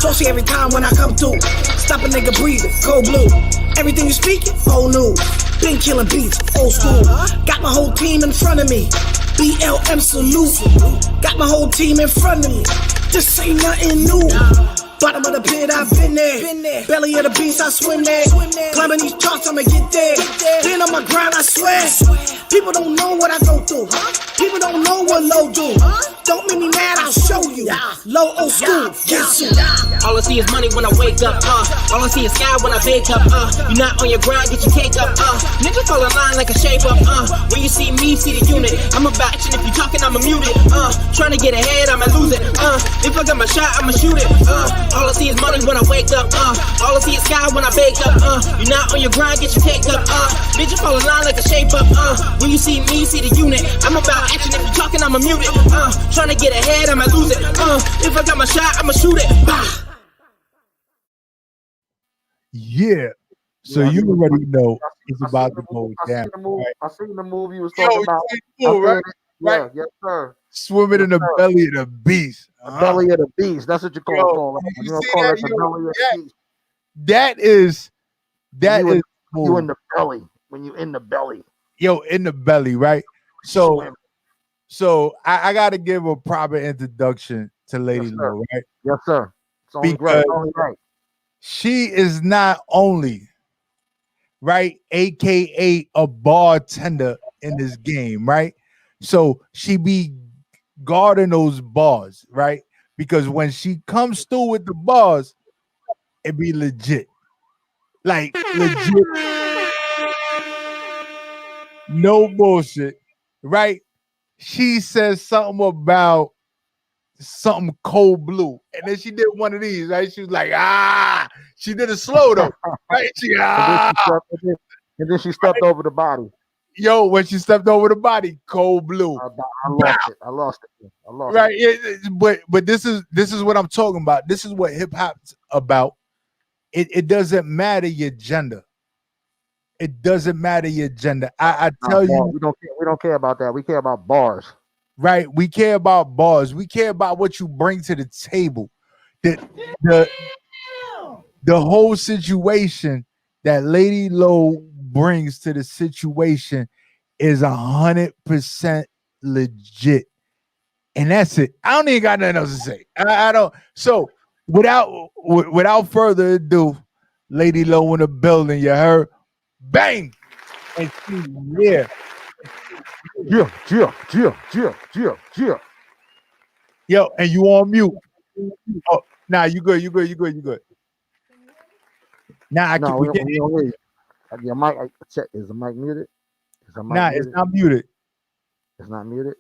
Saucy every time when I come through. Stop a nigga breathing, cold blue. Everything you speaking, old news. Been killing beats, old school. Got my whole team in front of me. BLM salute. Got my whole team in front of me. This ain't nothing new. Bottom of the pit, I've been there. Belly of the beast, I swim there. Climbing these charts, I'ma get there. Been on my grind, I swear. People don't know what I go through. People don't know what low do. Don't make me mad, I'll show you. Low old school, yes you. all I see is money when I wake up, all I see is sky when I bake up, you're not on your grind, get your cake up, nigga fall in line like a shape up, when you see me, see the unit, I'm about action, if you talking, I'ma mute it, trying to get ahead, I'ma lose it, if I got my shot, I'ma shoot it, all I see is money when I wake up, all I see is sky when I bake up, you're not on your grind, get your cake up, bitch, fall in line like a shape up, when you see me, see the unit, I'm about action, if you talking, I'ma mute it, trying to get ahead, I'ma lose it, if I got my shot, I'ma shoot it, Yeah. So Yeah, you already know it's I about seen to the go movie. I down. seen the movie. Right? I seen the movie you was Yo, talking about. you seen the movie, right? Yeah, Right. yes, sir. Swimming in the Yes, sir. belly of the beast. The belly of the beast. That's what you Yo, call it. you You don't see call that? it the Yo, belly of that, the beast. that is that You is in, you in cool. the belly. When you in the belly. Yo, in the belly, right? So Swim. so I gotta give a proper introduction to Lady Yes, sir. Loe, right? Yes, sir. It's only right. Because It's only right. she is not only right, aka a bartender in this game, right? So she be guarding those bars, right? Because when she comes through with the bars, it be legit. Like legit, no bullshit, right? She says something about something cold blue. And then she did one of these, right? She was like, she did a slow though, right? She And then she stepped over the body. Yo, when she stepped over the body, cold blue. I lost it. I lost it. I lost Right. it. But this is what I'm talking about. This is what hip hop's about. It doesn't matter your gender. It doesn't matter your gender. I tell you, we don't care about that. We care about bars. right? We care about bars. We care about what you bring to the table. The the whole situation that Lady Loe brings to the situation is 100% legit. And that's it. I don't even got nothing else to say. I don't. So without further ado, Lady Loe in the building. You heard? Bang! And she, yeah. Yo, and you on mute. Oh, nah, you good. Nah, I No, we we can't. don't hear you. Your mic, check. Is the mic muted? Is the mic Nah, muted? it's not muted. It's not muted.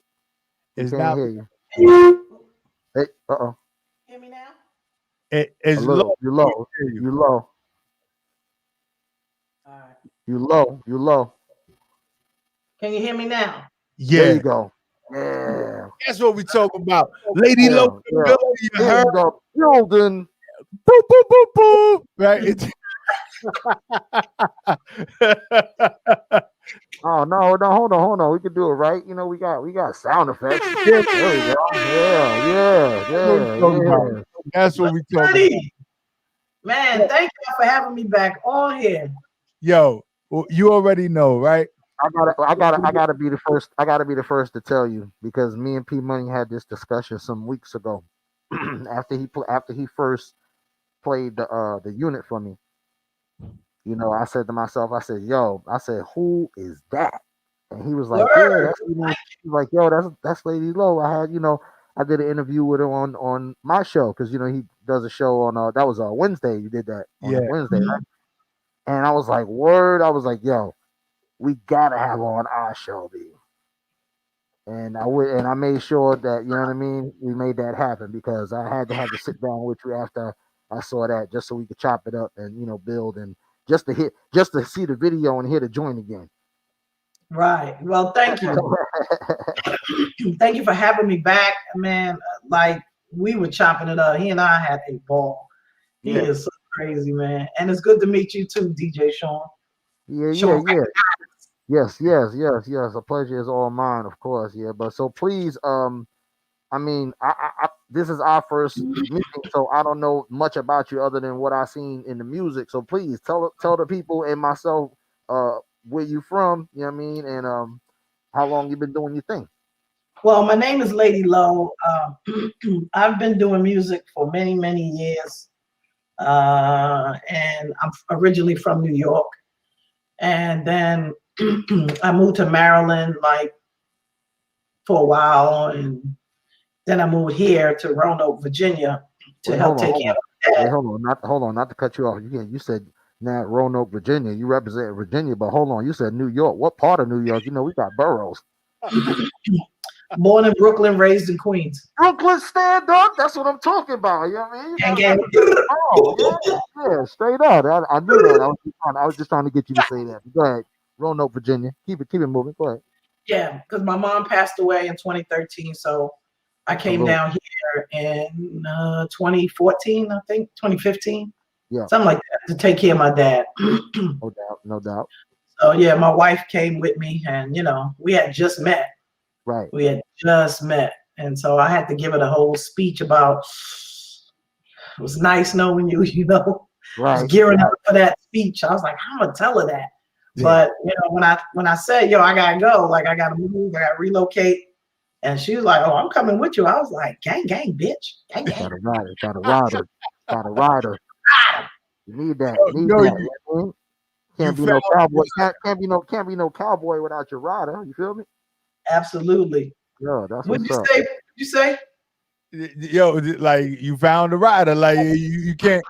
We It's can't not. hear you. Hey, Hear me now? It's a low. little. You low. Hear you. You low. All right. You low. You low. Can you hear me now? There Yeah, you go. Yeah. that's what we talk about. Lady Yeah. Loe, in the Yeah. building, you heard? In the building. Boop, boop, boop, boop. Right? Oh no, hold on. We can do it right. You know, we got sound effects. Yeah, There we go. Yeah, that's what we talk about. yeah. That's what we talk about. Buddy, man, thank you for having me back on here. Yo, you already know, right? I gotta be the first. I gotta be the first to tell you because me and P Money had this discussion some weeks ago. After he first played the unit for me. You know, I said to myself, I said, "Yo," I said, "Who is that?" And he was like, "Yeah, Word. that's he's like, yo, that's Lady Lowe. I had, I did an interview with her on my show because he does a show on that was Wednesday. You did that on Yeah. that Wednesday, right? And I was like, word. I was like, yo, we gotta have her on our show, B. And I made sure that you know what I mean. We made that happen because I had to have to sit down with you after I saw that just so we could chop it up and build and just to see the video and hear the joint again. Right. Well, thank you. Thank you for having me back, man. Like we were chopping it up. He and I had a ball. He Yeah. is so crazy, man. And it's good to meet you too, DJ Sean. Yeah. Yes. A pleasure is all mine, of course. Yeah, but so please, I mean, this is our first meeting, so I don't know much about you other than what I seen in the music. So please tell the people and myself, where you from. You know what I mean, and how long you been doing your thing. Well, my name is Lady Loe. I've been doing music for many, many years. And I'm originally from New York. And then I moved to Maryland like for a while. And then I moved here to Roanoke, Virginia to Wait, help take hold care on. of my Wait, dad. hold on, not to cut you off. You said now Roanoke, Virginia. You represent Virginia, but hold on, you said New York. What part of New York? We got boroughs. Born in Brooklyn, raised in Queens. Brooklyn, stand up. That's what I'm talking about. You know what I mean? You Gang, gotta gang. represent. Oh, yeah, straight up. I knew that. I was just trying to get you to say that. Go ahead, Roanoke, Virginia. Keep it moving. Go ahead. Yeah, because my mom passed away in 2013. So I came Salute. down here in 2014, I think, 2015, Yeah, something like that, to take care of my dad. no doubt. So yeah, my wife came with me, and we had just met. Right. We had just met, and so I had to give it a whole speech about. It was nice knowing you. I was Right. gearing up for that speech. I was like, I'm gonna tell her that. Yeah. But when I said, yo, I gotta go, like I gotta move, I gotta relocate, and she was like, oh, I'm coming with you. I was like, gang, gang, bitch, gang, gang. Got a rider. You need that. Need Yo, that. You know what I mean? Can't be no found cowboy. Can't be no cowboy without your rider. You feel me? Absolutely. Yeah, that's What'd what's you up. say? What'd you say? yo, like you found a rider. Like you can't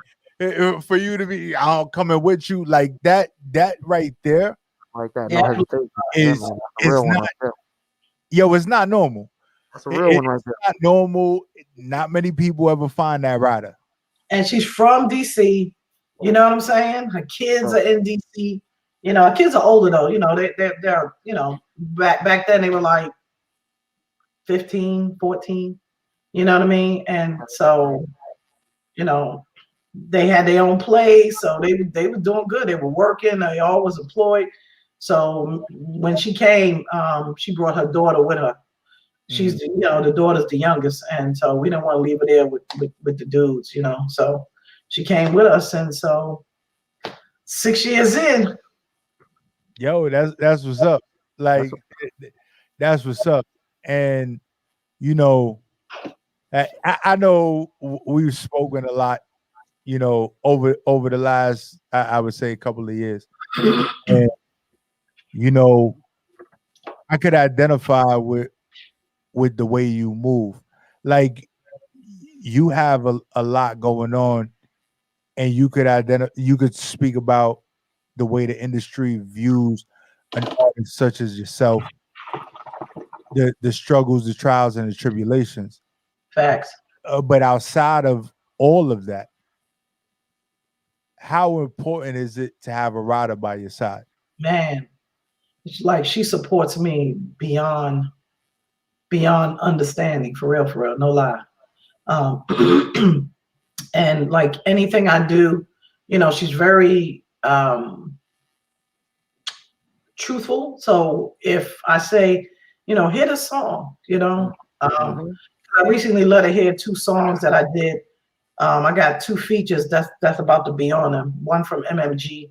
for you to be I'm coming with you like that. That right there Like that, Yeah. no hesitation. is Yeah, man, that's a real one not right there. yo. It's not normal. That's a real one right It's there. not normal. Not many people ever find that rider. And she's from DC. You know what I'm saying? Her kids are in DC. Her kids are older though. They're back then they were like 15, 14. You know what I mean? And so, they had their own place, so they were doing good. They were working. They all was employed. So when she came, she brought her daughter with her. She's the daughter's the youngest, and so we didn't want to leave her there with the dudes. So she came with us, and so 6 years in. Yo, that's what's up. Like that's what's up. And I know we've spoken a lot, over the last I would say a couple of years. And I could identify with the way you move. Like you have a lot going on, and you could speak about the way the industry views an artist such as yourself, the struggles, the trials, and the tribulations. Facts. But outside of all of that, how important is it to have a rider by your side? Man, Like she supports me beyond understanding, for real, no lie. And like anything I do, she's very truthful. So if I say, hit a song, I recently let her hear 2 songs that I did. I got 2 features that's about to be on them. One from MMG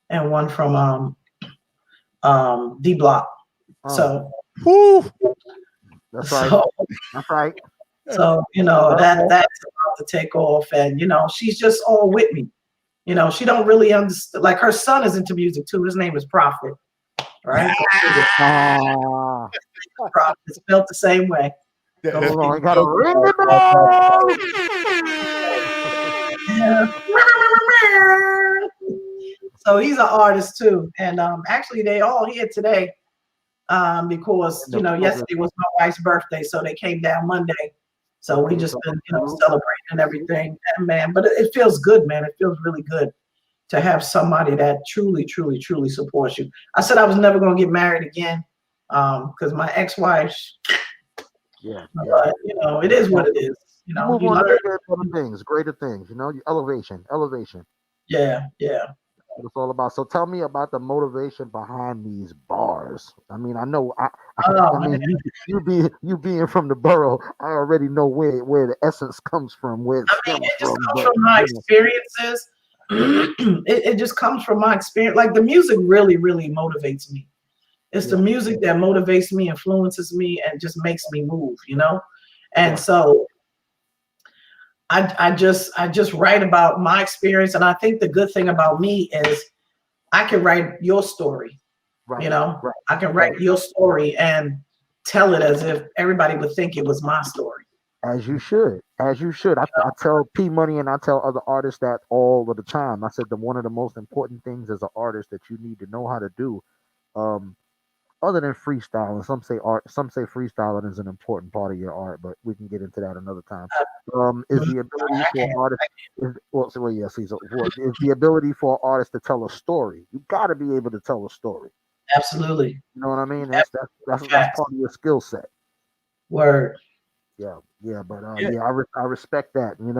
and one from D Block. So, that's so, right. So that's about to take off, and she's just all with me. She don't really understand. Like her son is into music too. His name is Prophet, right? Prophet, spelled the same way. I got a ring the bell. So he's an artist too, and actually they all here today because yesterday was my wife's birthday, so they came down Monday. So we just been celebrating and everything, and man. But it feels good, man. It feels really good to have somebody that truly supports you. I said I was never gonna get married again because my ex-wife. But it is what it is. You move on to greater things. Elevation. Yeah. What it's all about. So tell me about the motivation behind these bars. I mean, I know. You being from the borough, I already know where the essence comes from. Where it just comes from my experiences. it just comes from my experience. Like the music really motivates me. It's the music that motivates me, influences me, and just makes me move. And so I just write about my experience, and I think the good thing about me is I can write your story. I can write your story and tell it as if everybody would think it was my story. As you should. I tell P Money and I tell other artists that all of the time. I said that one of the most important things as an artist that you need to know how to do, other than freestyling. Some say freestyling is an important part of your art, but we can get into that another time. Is the ability for artists is the ability for artists to tell a story. You got to be able to tell a story. Absolutely. You know what I mean? That's part of your skill set. Word. Yeah, but I respect that, and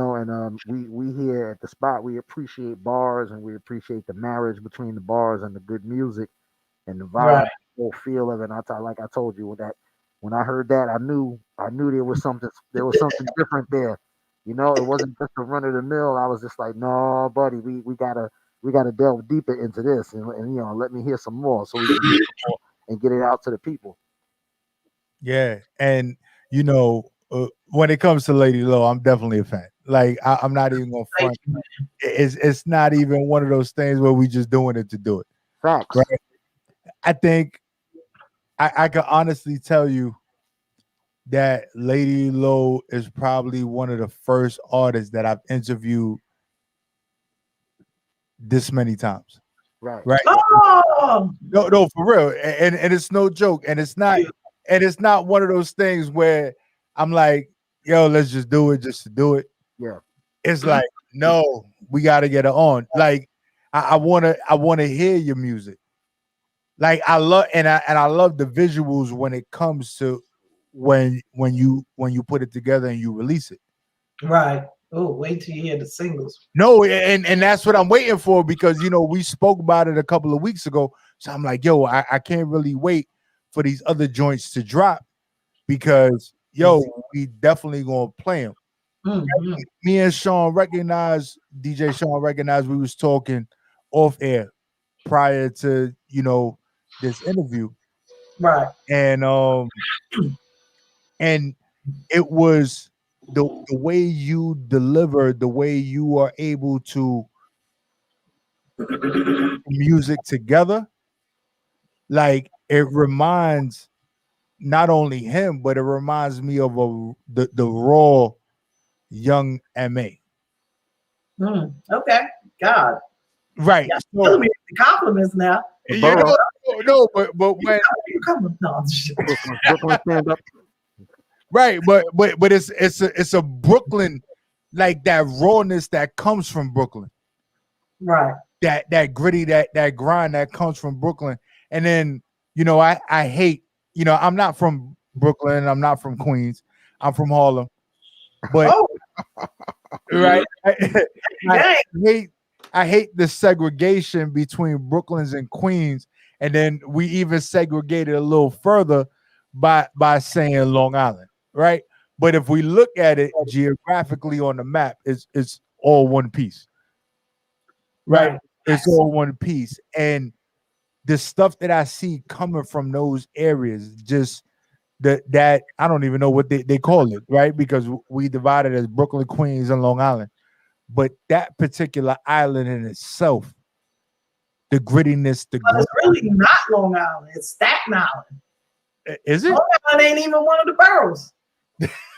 we here at the Spot, we appreciate bars and we appreciate the marriage between the bars and the good music and the vibe, the whole feel of it. And like I told you that when I heard that, I knew there was something different there. It wasn't just a run of the mill. I was just like, no, buddy, we gotta delve deeper into this and let me hear some more so we can get some more and get it out to the people. Yeah, and when it comes to Lady Loe, I'm definitely a fan. Like I'm not even gonna front. It's not even one of those things where we just doing it to do it. Facts. Right? I think I can honestly tell you that Lady Loe is probably one of the first artists that I've interviewed this many times. Right. Oh! No, for real. And it's no joke. And it's not one of those things where I'm like, yo, let's just do it just to do it. Yeah. It's like, no, we gotta get it on. Like, I wanna hear your music. Like I love the visuals when it comes to when you put it together and you release it. Right. Oh, wait till you hear the singles. No, and that's what I'm waiting for because we spoke about it a couple of weeks ago. So I'm like, yo, I can't really wait for these other joints to drop because we definitely gonna play them. Mm-hmm. Me and DJ Sean recognized we was talking off air prior to this interview. Right. And it was the way you deliver, the way you are able to music together, like it reminds not only him, but it reminds me of the raw young MA. Okay. God. Right. Yeah, so, me the compliments now. No, but when right, but it's a Brooklyn, like that rawness that comes from Brooklyn. Right. That gritty, that grind that comes from Brooklyn. And then, I hate, I'm not from Brooklyn, I'm not from Queens, I'm from Harlem, but Oh, right, dang. I hate the segregation between Brooklyns and Queens, and then we even segregated a little further by saying Long Island, right? But if we look at it geographically on the map, it's all one piece, right? Right. It's all one piece, and the stuff that I see coming from those areas, just that I don't even know what they call it, right? Because we divided as Brooklyn, Queens, and Long Island. But that particular island in itself, the grittiness, But it's really not Long Island. It's Staten Island. is it? Long Island ain't even one of the boroughs.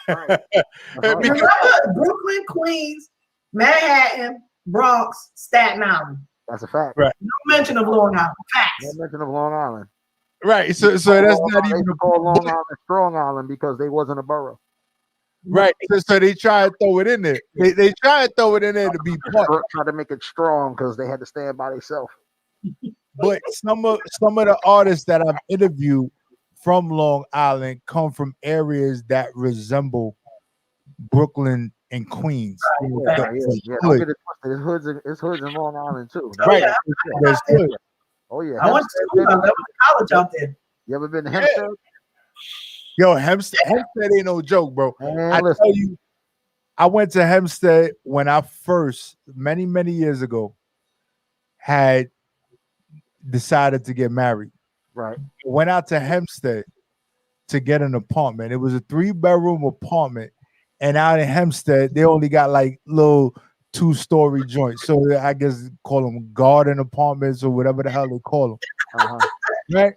Remember, Brooklyn, Queens, Manhattan, Bronx, Staten Island. That's a fact. Right. No mention of Long Island. No Facts. mention of Long Island. Right. So that's not They even call Long Island Strong Island because they wasn't a borough. right. So they try to throw it in there. They try to throw it in there to be part. Try to make it strong because they had to stand by themselves. But some of the artists that I've interviewed from Long Island come from areas that resemble Brooklyn and Queens. Yeah. Don't get it twisted. It's hoods in Long Island too. Right. There's hood. Oh yeah. I went to school. I went to college out there. You ever been to Hempstead? Yo, Hempstead ain't no joke, bro. Man, I listen. tell you, I went to Hempstead when I first, many years ago, had decided to get married. Right. Went out to Hempstead to get an apartment. It was a 3-bedroom apartment, and out in Hempstead, they only got like little 2-story joints. So I guess call them garden apartments or whatever the hell they call them. Right?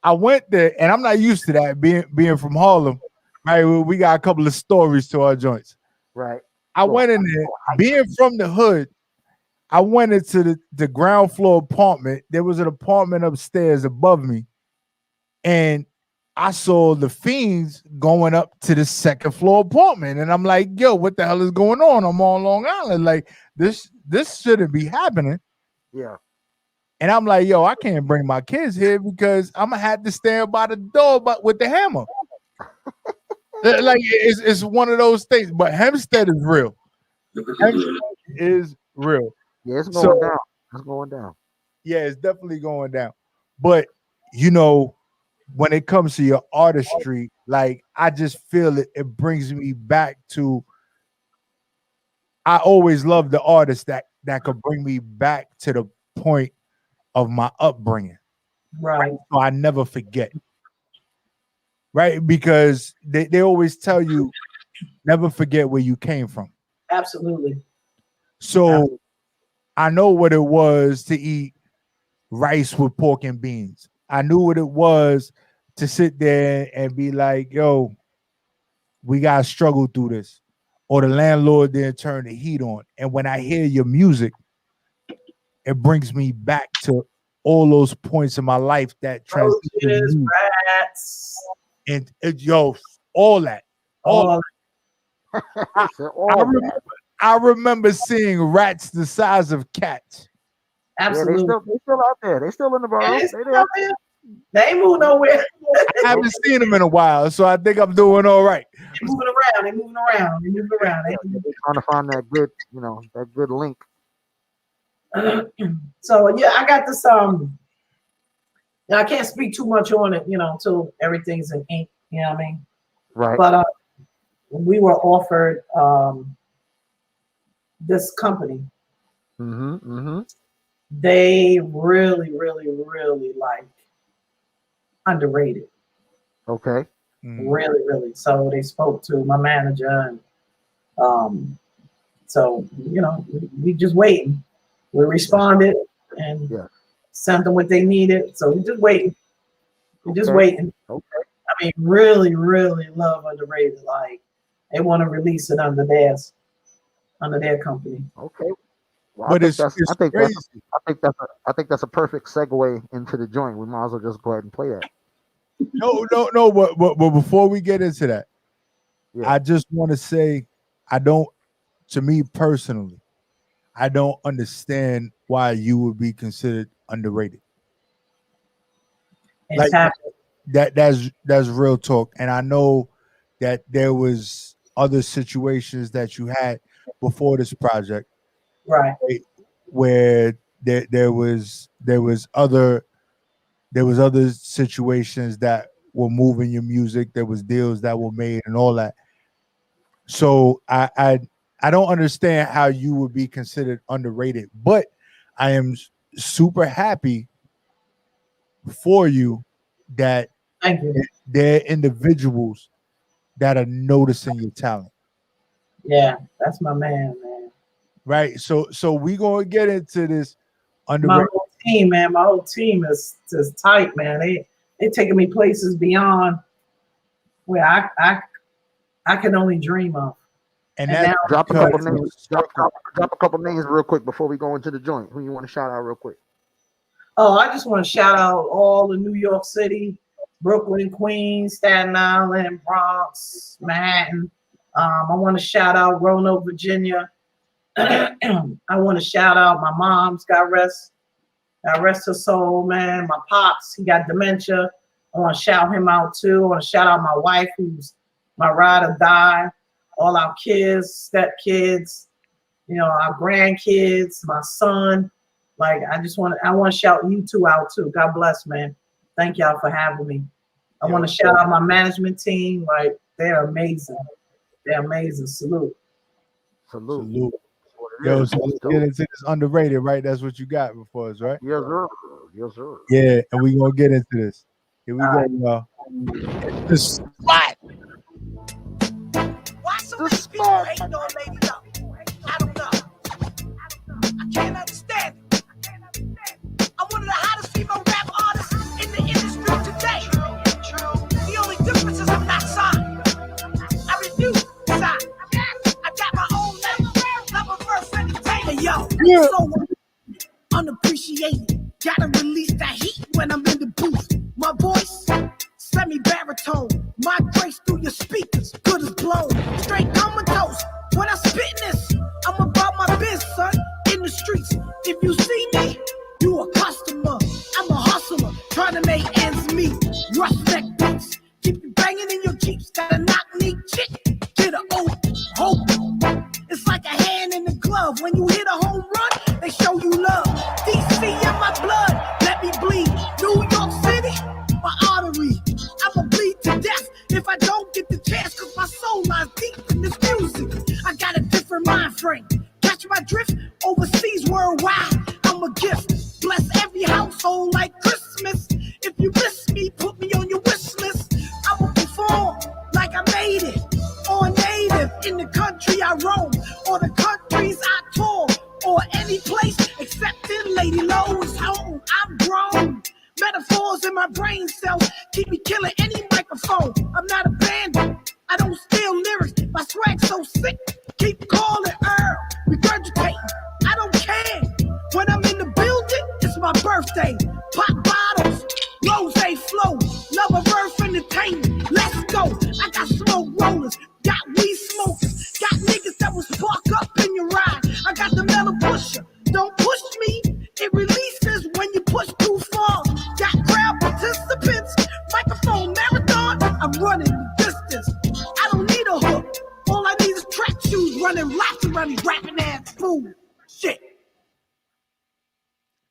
I went there, and I'm not used to that being from Harlem. Right? We got a couple of stories to our joints. Right. I went in there, being from the hood. I went into the ground floor apartment. There was an apartment upstairs above me, and I saw the fiends going up to the second floor apartment, and I'm like, "Yo, what the hell is going on? I'm on Long Island. Like this shouldn't be happening." Yeah. And I'm like, "Yo, I can't bring my kids here because I'm gonna have to stand by the door, but with the hammer." Like it's one of those things. But Hempstead is real. Hempstead is real. Yeah, it's going down. It's going down. Yeah, it's definitely going down. But when it comes to your artistry, like I just feel it brings me back to I always love the artists that could bring me back to the point of my upbringing. Right. So I never forget. Right? Because they always tell you never forget where you came from. Absolutely. So I know what it was to eat rice with pork and beans. I knew what it was to sit there and be like, yo, we got to struggle through this. Or the landlord didn't turn the heat on. And when I hear your music, it brings me back to all those points in my life that transition. Rats. And all that. All I remember seeing rats the size of cats. Absolutely. Yeah, they still out there. They still in the borough. They ain't moving nowhere. I haven't seen them in a while, so I think I'm doing all right. They're moving around. They're trying to find that good, that good link. So yeah, I got this. I can't speak too much on it, until everything's in ink. You know what I mean? Right. But we were offered this company. They really, really, really like underrated. Okay. Really, really. So they spoke to my manager, and so we just waiting. We responded and sent them what they needed. So we're just waiting. Waiting. Okay. I mean, really, really love underrated. Like they want to release it under their company. Okay. Well, But I think that's a perfect segue into the joint. We might as well just go ahead and play that. No. But before we get into that, I just want to say, to me personally, I don't understand why you would be considered underrated. It's happening. That's real talk. And I know that there was other situations that you had before this project, Right. where there was other situations that were moving your music. There was deals that were made and all that. So I don't understand how you would be considered underrated, but I am super happy for you that Thank you. there are individuals that are noticing your talent. Yeah, that's my man. Right. So we gonna get into this My underrated. whole team, man. My whole team is tight, man. They taking me places beyond where I can only dream of. And And that's now, Drop a because couple names. Drop a couple names real quick before we go into the joint. Who you want to shout out real quick? oh, I just want to shout out all the New York City, Brooklyn, Queens, Staten Island, Bronx, Manhattan. I want to shout out Roanoke, Virginia. I want to shout out my mom's, God rest her soul, man. My pops, he got dementia. I want to shout him out too. I want to shout out my wife, who's my ride or die. All our kids, step kids, our grandkids, my son. Like I want to shout you two out too. God bless, man. Thank y'all for having me. I want to shout out my management team. Like they're amazing. They're amazing. Salute. Salute. Yo, so let's get into this underrated, right? That's what you got before us, right? Yes, sir. Yes, sir. Yeah, and we gonna get into this. Here we go, y'all. The spot. Why so many people hating on Lady Loe? I don't know. I can't understand it. I'm one of the hottest female rap artists in the industry today. The only difference is I'm not signed. I refuse to sign. I got my own level verse entertainment. Hey, yo, so unappreciated. Gotta release that heat when I'm in the booth. My voice, semi-baritone, migrates through your speakers, good as blown. Straight comatose. When I spit this, I'm about my biz, son. In the streets, if you see me, you a customer. I'm a hustler, trying to make ends meet. Roughneck beats, keep you banging in your Jeeps. Got a knock-knee chick, get a hope. It's like a hand in the glove. When you hit a home run, they show you love. DC in my blood, let me bleed. New York City, my artery. I'ma bleed to death if I don't get the chance, cause my soul lies deep in this music. I got a different mind frame. Catch my drift, overseas, worldwide. I'm a gift. Bless every household like Christmas. If you miss me, put me on your wish list. I'ma perform like I made it. Or native in the country I roam, or the countries I tour, or any place except in Lady Loe's home. I'm grown. Metaphors in my brain cells keep me killing any microphone. I'm not a bandit. I don't steal lyrics. My swag's so sick. Keep calling Earl. Regurgitating. I don't care. When I'm in the building, it's my birthday. Pop bottles. Rose flow. Love of Earth entertainment. Let's go. I got smoke rollers. Got weed smokers. Got niggas that was parked up in your ride. I got the metal pusher. Don't push me. It releases when you push too far. Got crowd participants. Microphone marathon. I'm running the distance. I don't need a hook. All I need is track shoes running laps around these rapping ass fool. Shit.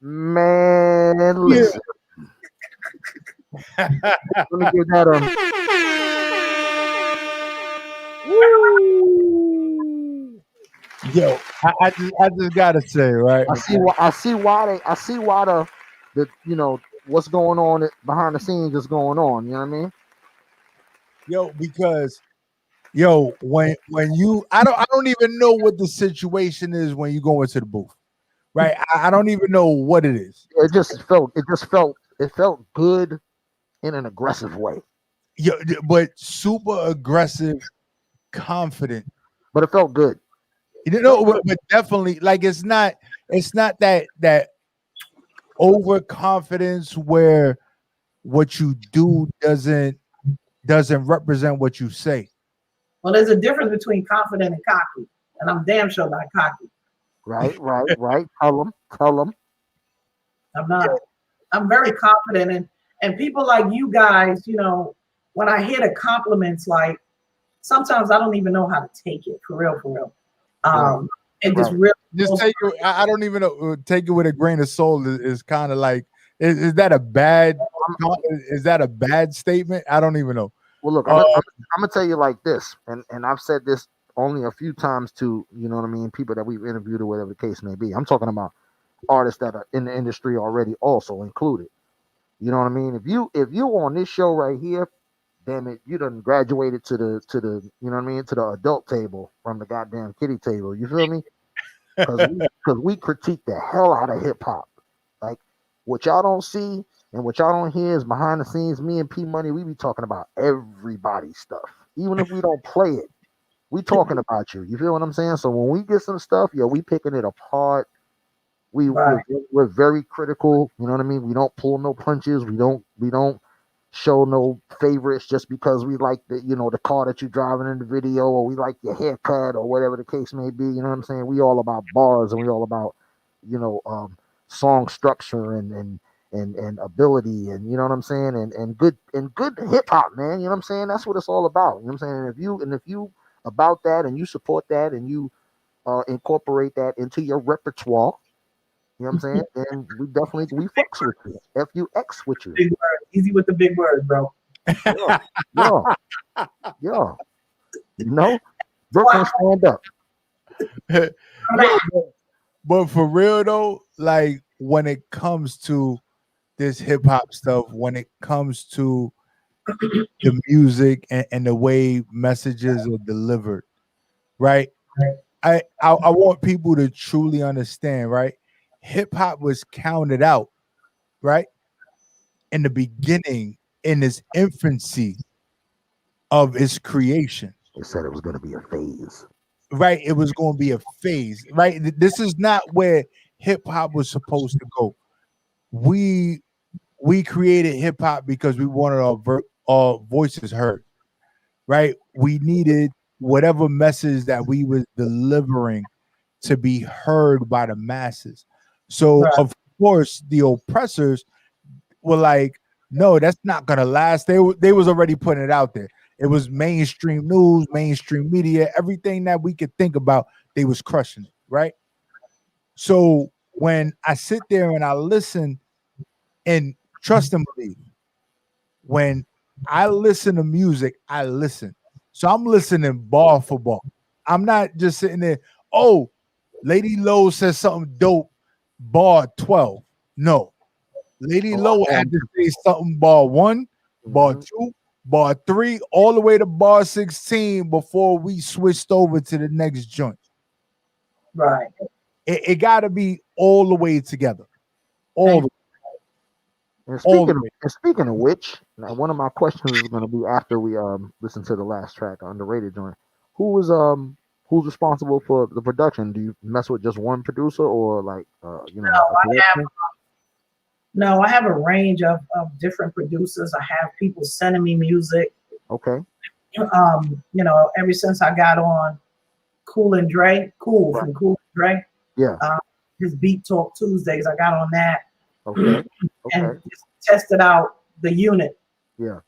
Man, listen. Let me give that Woo. Yo, I just gotta say, right? I see why the what's going on behind the scenes is going on. You know what I mean? Yo, because when you I don't even know what the situation is when you go into the booth, right? I don't even know what it is. It felt good in an aggressive way. Yeah, but super aggressive, confident. But it felt good. But definitely, like it's not that overconfidence where what you do doesn't represent what you say. Well, there's a difference between confident and cocky, and I'm damn sure not cocky. Right. Tell them. I'm not. I'm very confident, And people like you guys, you know, when I hear the compliments, like sometimes I don't even know how to take it for real. And just really just take it. I don't even know. Take it with a grain of salt is kind of like. Is that a bad? Is that a bad statement? I don't even know. Well, look, I'm gonna tell you like this, and I've said this only a few times to, you know what I mean, people that we've interviewed or whatever the case may be. I'm talking about artists that are in the industry already, also included. You know what I mean? If you on this show right here, damn it, you done graduated to the you know what I mean, to the adult table from the goddamn kiddie table. You feel me? Because we critique the hell out of hip hop. Like what y'all don't see and what y'all don't hear is behind the scenes. Me and P Money, we be talking about everybody's stuff, even if we don't play it. We talking about you. You feel what I'm saying? So when we get some stuff, yo, we picking it apart. We're very critical. You know what I mean? We don't pull no punches. We don't show no favorites just because we like the car that you're driving in the video, or we like your haircut, or whatever the case may be. You know what I'm saying? We all about bars, and we all about song structure and ability, and you know what I'm saying, and good hip hop, man. You know what I'm saying? That's what it's all about. You know what I'm saying? And if you about that, and you support that, and you incorporate that into your repertoire, you know what I'm saying? And we fucks with you. FUX with you. Big word. Easy with the big words, bro. Yeah. You know? Brooklyn, stand up. But for real though, like when it comes to this hip hop stuff, when it comes to the music and the way messages are delivered, right? I want people to truly understand, right? Hip hop was counted out, right? In the beginning, in its infancy of its creation. They said it was going to be a phase. Right? It was going to be a phase, right? This is not where hip hop was supposed to go. We created hip hop because we wanted our voices heard, right? We needed whatever message that we was delivering to be heard by the masses. So of course the oppressors were like, no, that's not gonna last. They was already putting it out there. It was mainstream news, mainstream media, everything that we could think about, they was crushing it, right? So when I sit there and I listen and trust and believe, when I listen to music, I listen. So I'm listening bar for bar. I'm not just sitting there, oh, Lady Loe says something dope, bar 12. No. Lady Loe had to say something bar 1, bar 2, bar 3, all the way to bar 16 before we switched over to the next joint. Right. It got to be all the way together. All the way. And speaking of which, now one of my questions is going to be after we listen to the last track, Underrated joint. Who's responsible for the production? Do you mess with just one producer, or like No, I have a range of different producers. I have people sending me music. Okay. Ever since I got on Cool and Dre, from Cool and Dre. Yeah. His Beat Talk Tuesdays, I got on that. Okay. And just tested out the unit. Yeah.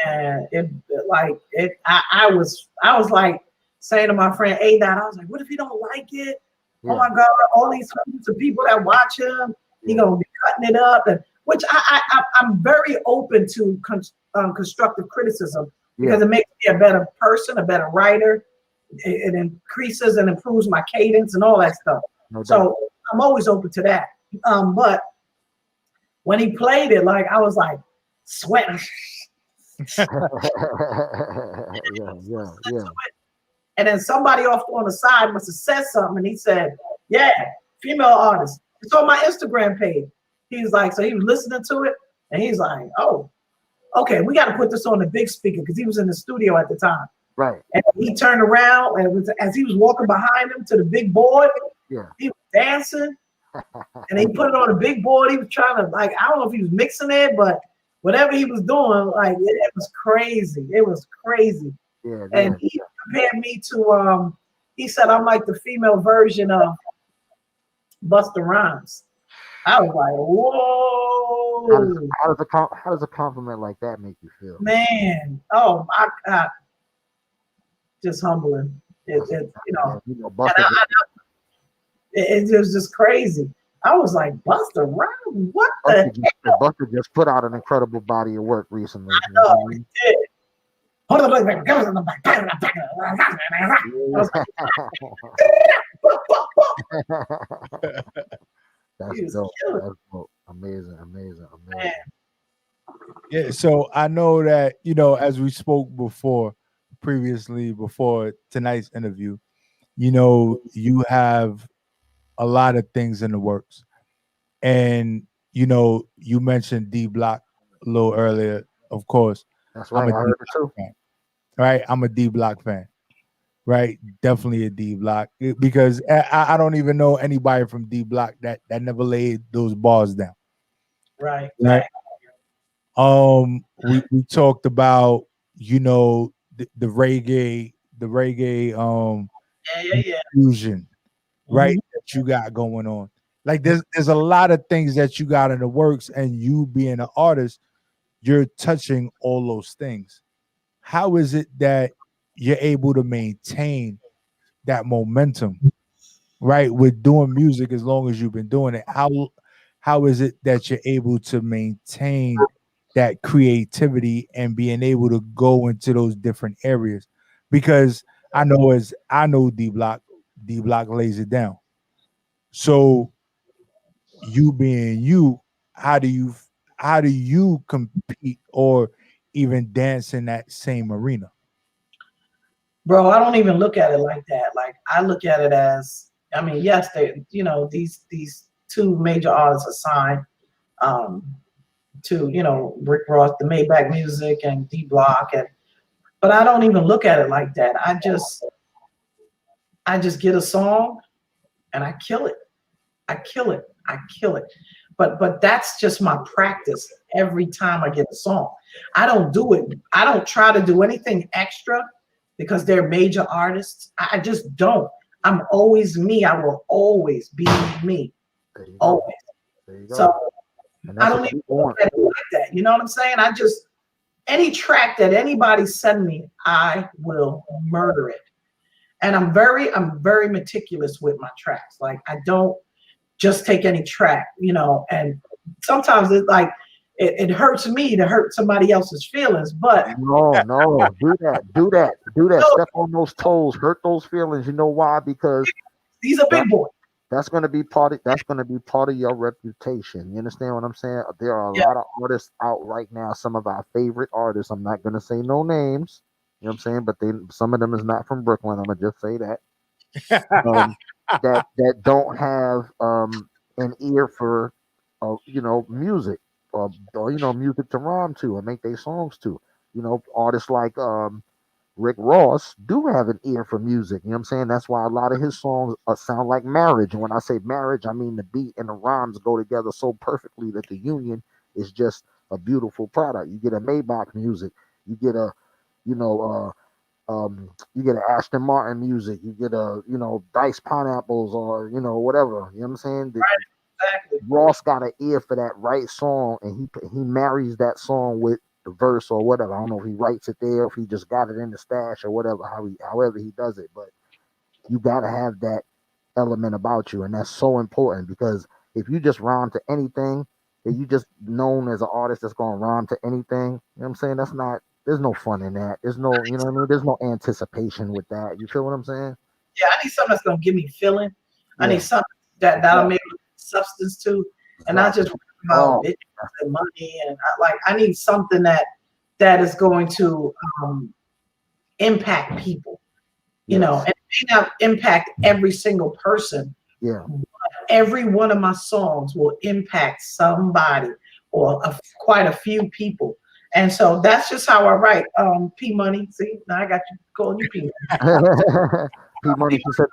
And I was like saying to my friend A-Dot, I was like, what if he don't like it? Yeah. Oh my God, all these hundreds of people that watch him, he gonna be cutting it up, and which I'm very open to constructive criticism because it makes me a better person, a better writer. It increases and improves my cadence and all that stuff. So I'm always open to that. But when he played it, like I was like sweating. yeah. And then somebody off on the side must have said something, and he said, "Yeah, female artist." It's on my Instagram page. He's like, so he was listening to it, and he's like, "Oh, okay, we got to put this on the big speaker," because he was in the studio at the time. Right. And he turned around, and as he was walking behind him to the big board, he was dancing, and he put it on the big board. He was trying to, like, I don't know if he was mixing it, but whatever he was doing, like, it was crazy. It was crazy. Yeah. And he compared me to, he said I'm like the female version of Busta Rhymes. I was like, whoa, How does a compliment like that make you feel? man. Oh my God, just humbling. It you know, You know, and Buster just, it was just crazy. I was like, Busta Rhymes, what the Buster just put out an incredible body of work recently. You know hell? what I mean? He did. I was That's he was dope. killing That's dope. Amazing, amazing, it, amazing. Yeah, so I know that, as we spoke previously before tonight's interview, you have a lot of things in the works. And you mentioned D Block a little earlier. Of course, That's I'm right. a I D heard it Block too. fan, right? I'm a D Block fan, right? Definitely a D Block because I don't even know anybody from D Block that never laid those bars down, right? right? We talked about the reggae Yeah. fusion, right? Mhm. That you got going on. Like there's a lot of things that you got in the works, and you being an artist, you're touching all those things. How is it that you're able to maintain that momentum, right? With doing music as long as you've been doing it. How is it that you're able to maintain that creativity and being able to go into those different areas? Because I know D Block lays it down. So you being you, how do you how do you compete or even dance in that same arena? Bro, I don't even look at it like that. Like I look at it as, I mean, yes, they, these two major artists are signed um, to, Rick Ross, the Maybach Music, and D Block, but I don't even look at it like that. I just get a song and I kill it. I kill it. I kill it. But that's just my practice every time I get a song. I don't do it. I don't try to do anything extra because they're major artists. I just don't. I'm always me. I will always be me. There you go. Always. There you So go. And I that's don't what even people look want. at it like that. You know what I'm saying? I just any track that anybody send me, I will murder it. And I'm very meticulous with my tracks. Like I don't just take any track, and sometimes it's like it hurts me to hurt somebody else's feelings, but No, do that. no, Step on those toes, hurt those feelings. You know why? Because these are that big boys. that's gonna be part of your reputation. You understand what I'm saying? There are a Yeah, lot of artists out right now. Some of our favorite artists. I'm not gonna say no names. You know what I'm saying? But some of them is not from Brooklyn. I'm gonna just say that. Um, that don't have an ear for music or music to rhyme to and make their songs to. Artists like Rick Ross do have an ear for music. You know what I'm saying? That's why a lot of his songs sound like marriage. And when I say marriage, I mean the beat and the rhymes go together so perfectly that the union is just a beautiful product. You get a Maybach music, you get a, you know, you get an Ashton Martin music, you get a, Dice Pineapples or, whatever. You know what I'm saying? exactly. Ross got an ear for that right song, and he marries that song with the verse or whatever. I don't know if he writes it there, if he just got it in the stash or whatever. However he does it, but you gotta have that element about you, and that's so important because if you just rhyme to anything, if you just known as an artist that's gonna rhyme to anything, you know what I'm saying? That's not. There's no fun in that. There's no, you know what I mean? There's no anticipation with that. You feel what I'm saying? Yeah, I need something that's gonna give me feeling. I need Yeah. something that I'm able to put substance to, and not just about Oh, bitches and money. And I need something that is going to impact people. yes. And it may not impact every single person. Yeah. Every one of my songs will impact somebody or quite a few people. And so that's just how I write. P Money. See, now I got you calling you P Money. P Money, she said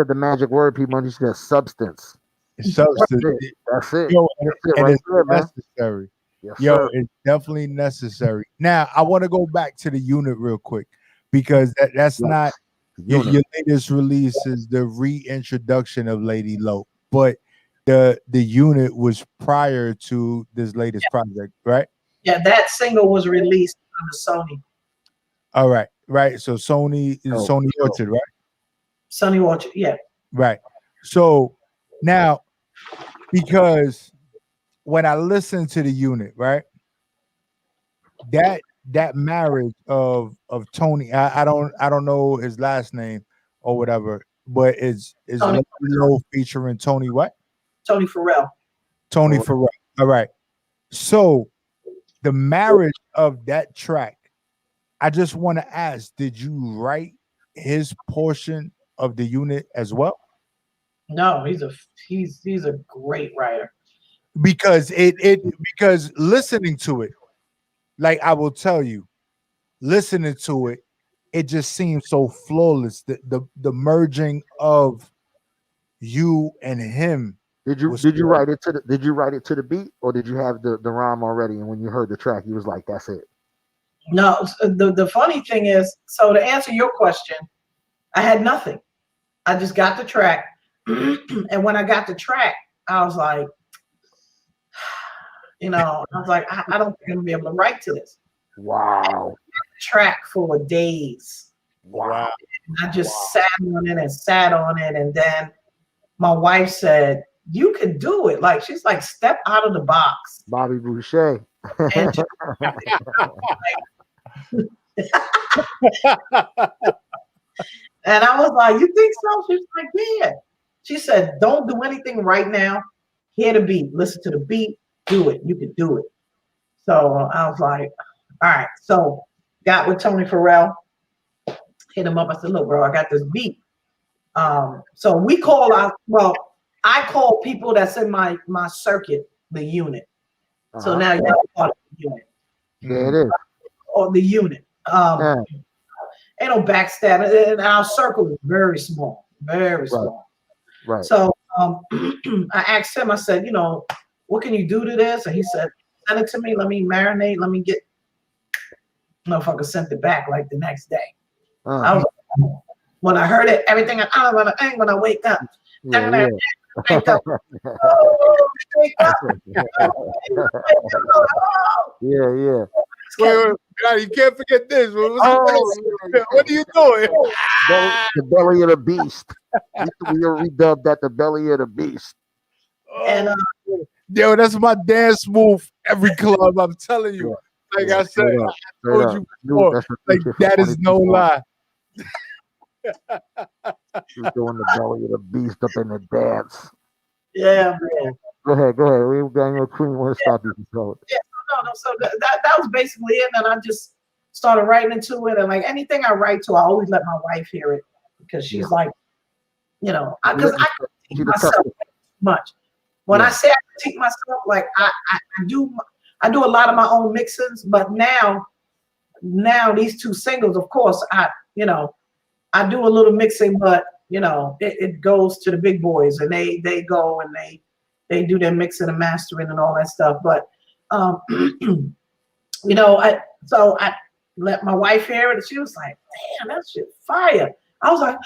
the magic word. P Money, she said substance. It's That's substance. it. That's it. Yo, That's it and right it's there, man. necessary. Yes, Yo, sir. it's definitely necessary. Now, I want to go back to the unit real quick because that's Yes. not Unit. your latest release is the reintroduction of Lady Loe. But the unit was prior to this latest project, right? Yeah, that single was released on the Sony. All right, right. So Sony is Sony Orchard, right? Sony Orchard, yeah. Right. So now, because when I listen to the unit, right, that marriage of Tony, I don't know his last name or whatever, but is Tony Lady Loe featuring Tony what? Tony Farrell. Tony Farrell. All right. So the marriage of that track, I just want to ask, did you write his portion of the unit as well? No, he's a great writer. Because because listening to it, like I will tell you, listening to it, it just seems so flawless. The merging of you and him. Did you write it to the beat, or did you have the rhyme already? And when you heard the track, you was like, "That's it." No, the funny thing is, so to answer your question, I had nothing. I just got the track, and when I got the track, I was like, I don't think I'm gonna be able to write to this. Wow. Track for days. Wow. And I just sat on it, and then my wife said, "You can do it." Like she's like, "Step out of the box." Bobby Boucher. And and I was like, "You think so?" She's like, "Yeah." She said, "Don't do anything right now. Hear the beat. Listen to the beat. Do it. You can do it." So I was like, "All right." So got with Tony Farrell. Hit him up. I said, "Look, bro, I got this beat." So we call out. Well, I call people that's in my circuit the unit. So now you're part of the unit. Yeah, it is. Or the unit. Ain't no backstab. And our circle is very small, very small. Right. So I asked him. I said, "What can you do to this?" And he said, "Send it to me. Let me marinate. Let me get." Motherfucker sent it back like the next day. I was like, when I heard it, everything when I wake up. Yeah. Wake up. Oh, wake up. Yeah. Wait, you can't forget this. What are you doing? The belly of the beast. We redubbed that the belly of the beast. And yo, that's my dance move every club. I'm telling you. Like I said, I told you before, like that is no lie. He's doing the belly of the beast up in the dance. Yeah, man. Go ahead. We got no Queen. Want to stop you? So. Yeah, no. So that was basically it. And I just started writing into it. And like anything I write to, I always let my wife hear it because she's like, because I critique myself much. When I say I critique myself, like I do a lot of my own mixings. But now these two singles, of course, I do a little mixing, but it goes to the big boys, and they go and they do their mixing and mastering and all that stuff. But I let my wife hear it, and she was like, "Damn, that shit fire!" I was like,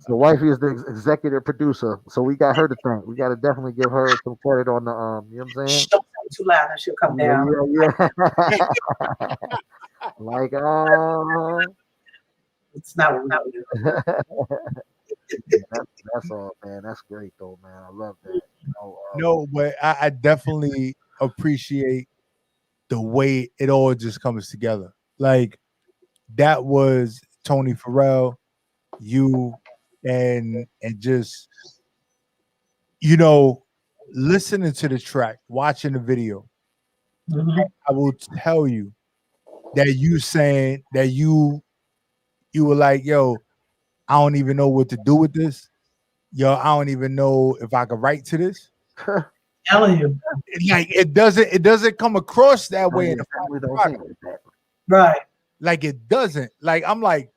The wifey is the executive producer, so we got her to thank. We got to definitely give her some credit on the you know what I'm saying? Don't say too loud, and she'll come down. Yeah. Like it's not what we do. That's all, man. That's great though, man. I love that. No, but I definitely appreciate the way it all just comes together. Like that was Tony Farrell, you, and just listening to the track, watching the video. Mm-hmm. I will tell you that you saying that you were like, yo, I don't even know what to do with this. Yo, I don't even know if I could write to this. Telling you, like it doesn't come across that way in the family don't think like that. Right? Like it doesn't. Like I'm like,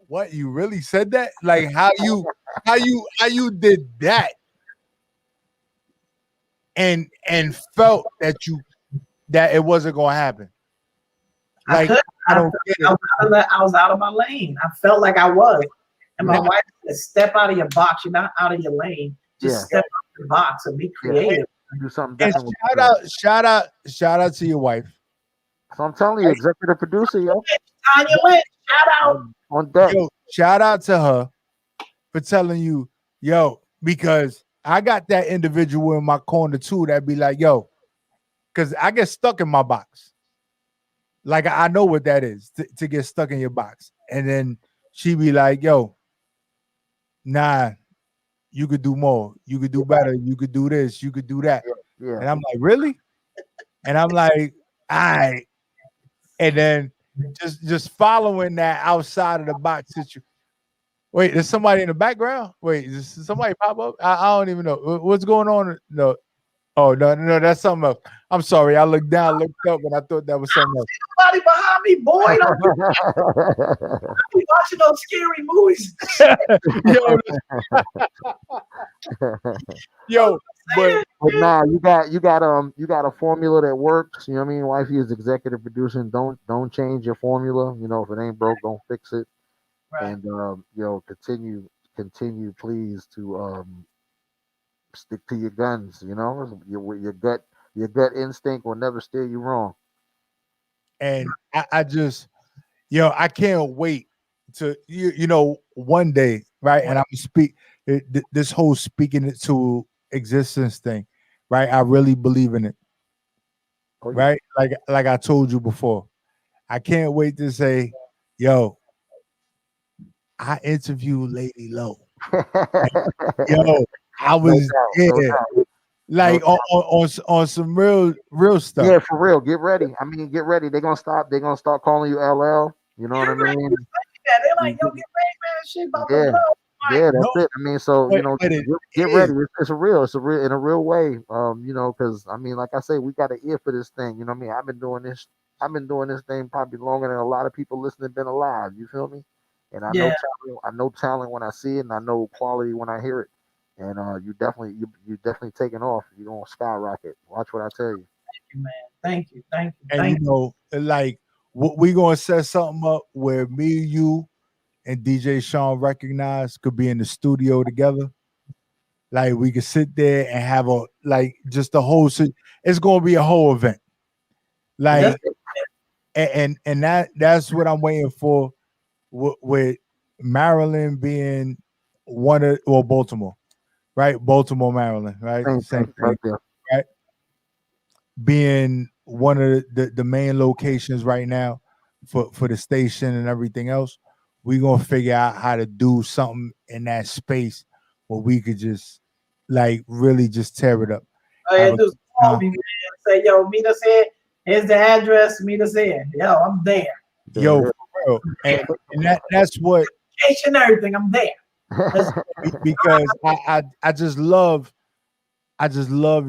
what? You really said that? Like how you did that, and felt that it wasn't gonna happen. Like I don't get it. I was out of my lane. I felt like I was. And my wife said, "Step out of your box. You're not out of your lane. Just step out of your box and be creative. Do something And different. shout out to your wife. So I'm telling you, executive producer, yo, Tanya Lynn, shout out. on deck. Yo, shout out to her for telling you, yo, because I got that individual in my corner too that be like, yo, because I get stuck in my box. Like I know what that is to get stuck in your box. And then she be like, yo, nah, you could do more. You could do better. You could do this. You could do that. Yeah. And I'm like, really? And I'm like, all right. And then just following that outside of the box situation. Wait, there's somebody in the background? Wait, is somebody pop up? I don't even know. What's going on? No. Oh, no, that's something else. I'm sorry. I looked down, looked up, and I thought that was something else. Somebody behind me, boy. Don't I be watching those scary movies. Yo, but nah, you got a formula that works. You know what I mean? Wifey is executive producer. And don't change your formula. You know, if it ain't broke, don't fix it. Right. And continue, please, to stick to your guns. You know, your gut instinct will never steer you wrong. And I just, I can't wait to one day, right? And I'm speak this whole speaking it to existence thing, right? I really believe in it, right? Like I told you before, I can't wait to say, yo, I interviewed Lady Loe. Yo, I was there. Like on some real stuff. Yeah, for real. Get ready. I mean, get ready. They're gonna start calling you LL. You know what I mean? Yeah, they're like, yo, get ready, man. Shit about to blow. Yeah, that's it. I mean, so get ready. It's a real in a real way. Because I mean, like I say, we got an ear for this thing. You know what I mean? I've been doing this thing probably longer than a lot of people listening been alive. You feel me? And I know talent when I see it, and I know quality when I hear it. And you definitely taking off. You're gonna skyrocket. Watch what I tell you. Thank you, man. Thank you. And like we gonna set something up where me, you, and DJ Sean recognize could be in the studio together. Like we could sit there and have just the whole. It's gonna be a whole event. Like, and that's what I'm waiting for. With Maryland being Baltimore. Right, Baltimore, Maryland, right? Same thing, right there. Right? Being one of the main locations right now for the station and everything else, we're gonna figure out how to do something in that space where we could just really just tear it up. Just call me, man. Say, yo, meet us here. Here's the address. Meet us here. Yo, I'm there. Yo, for real. And that's what and everything. I'm there. Because I just love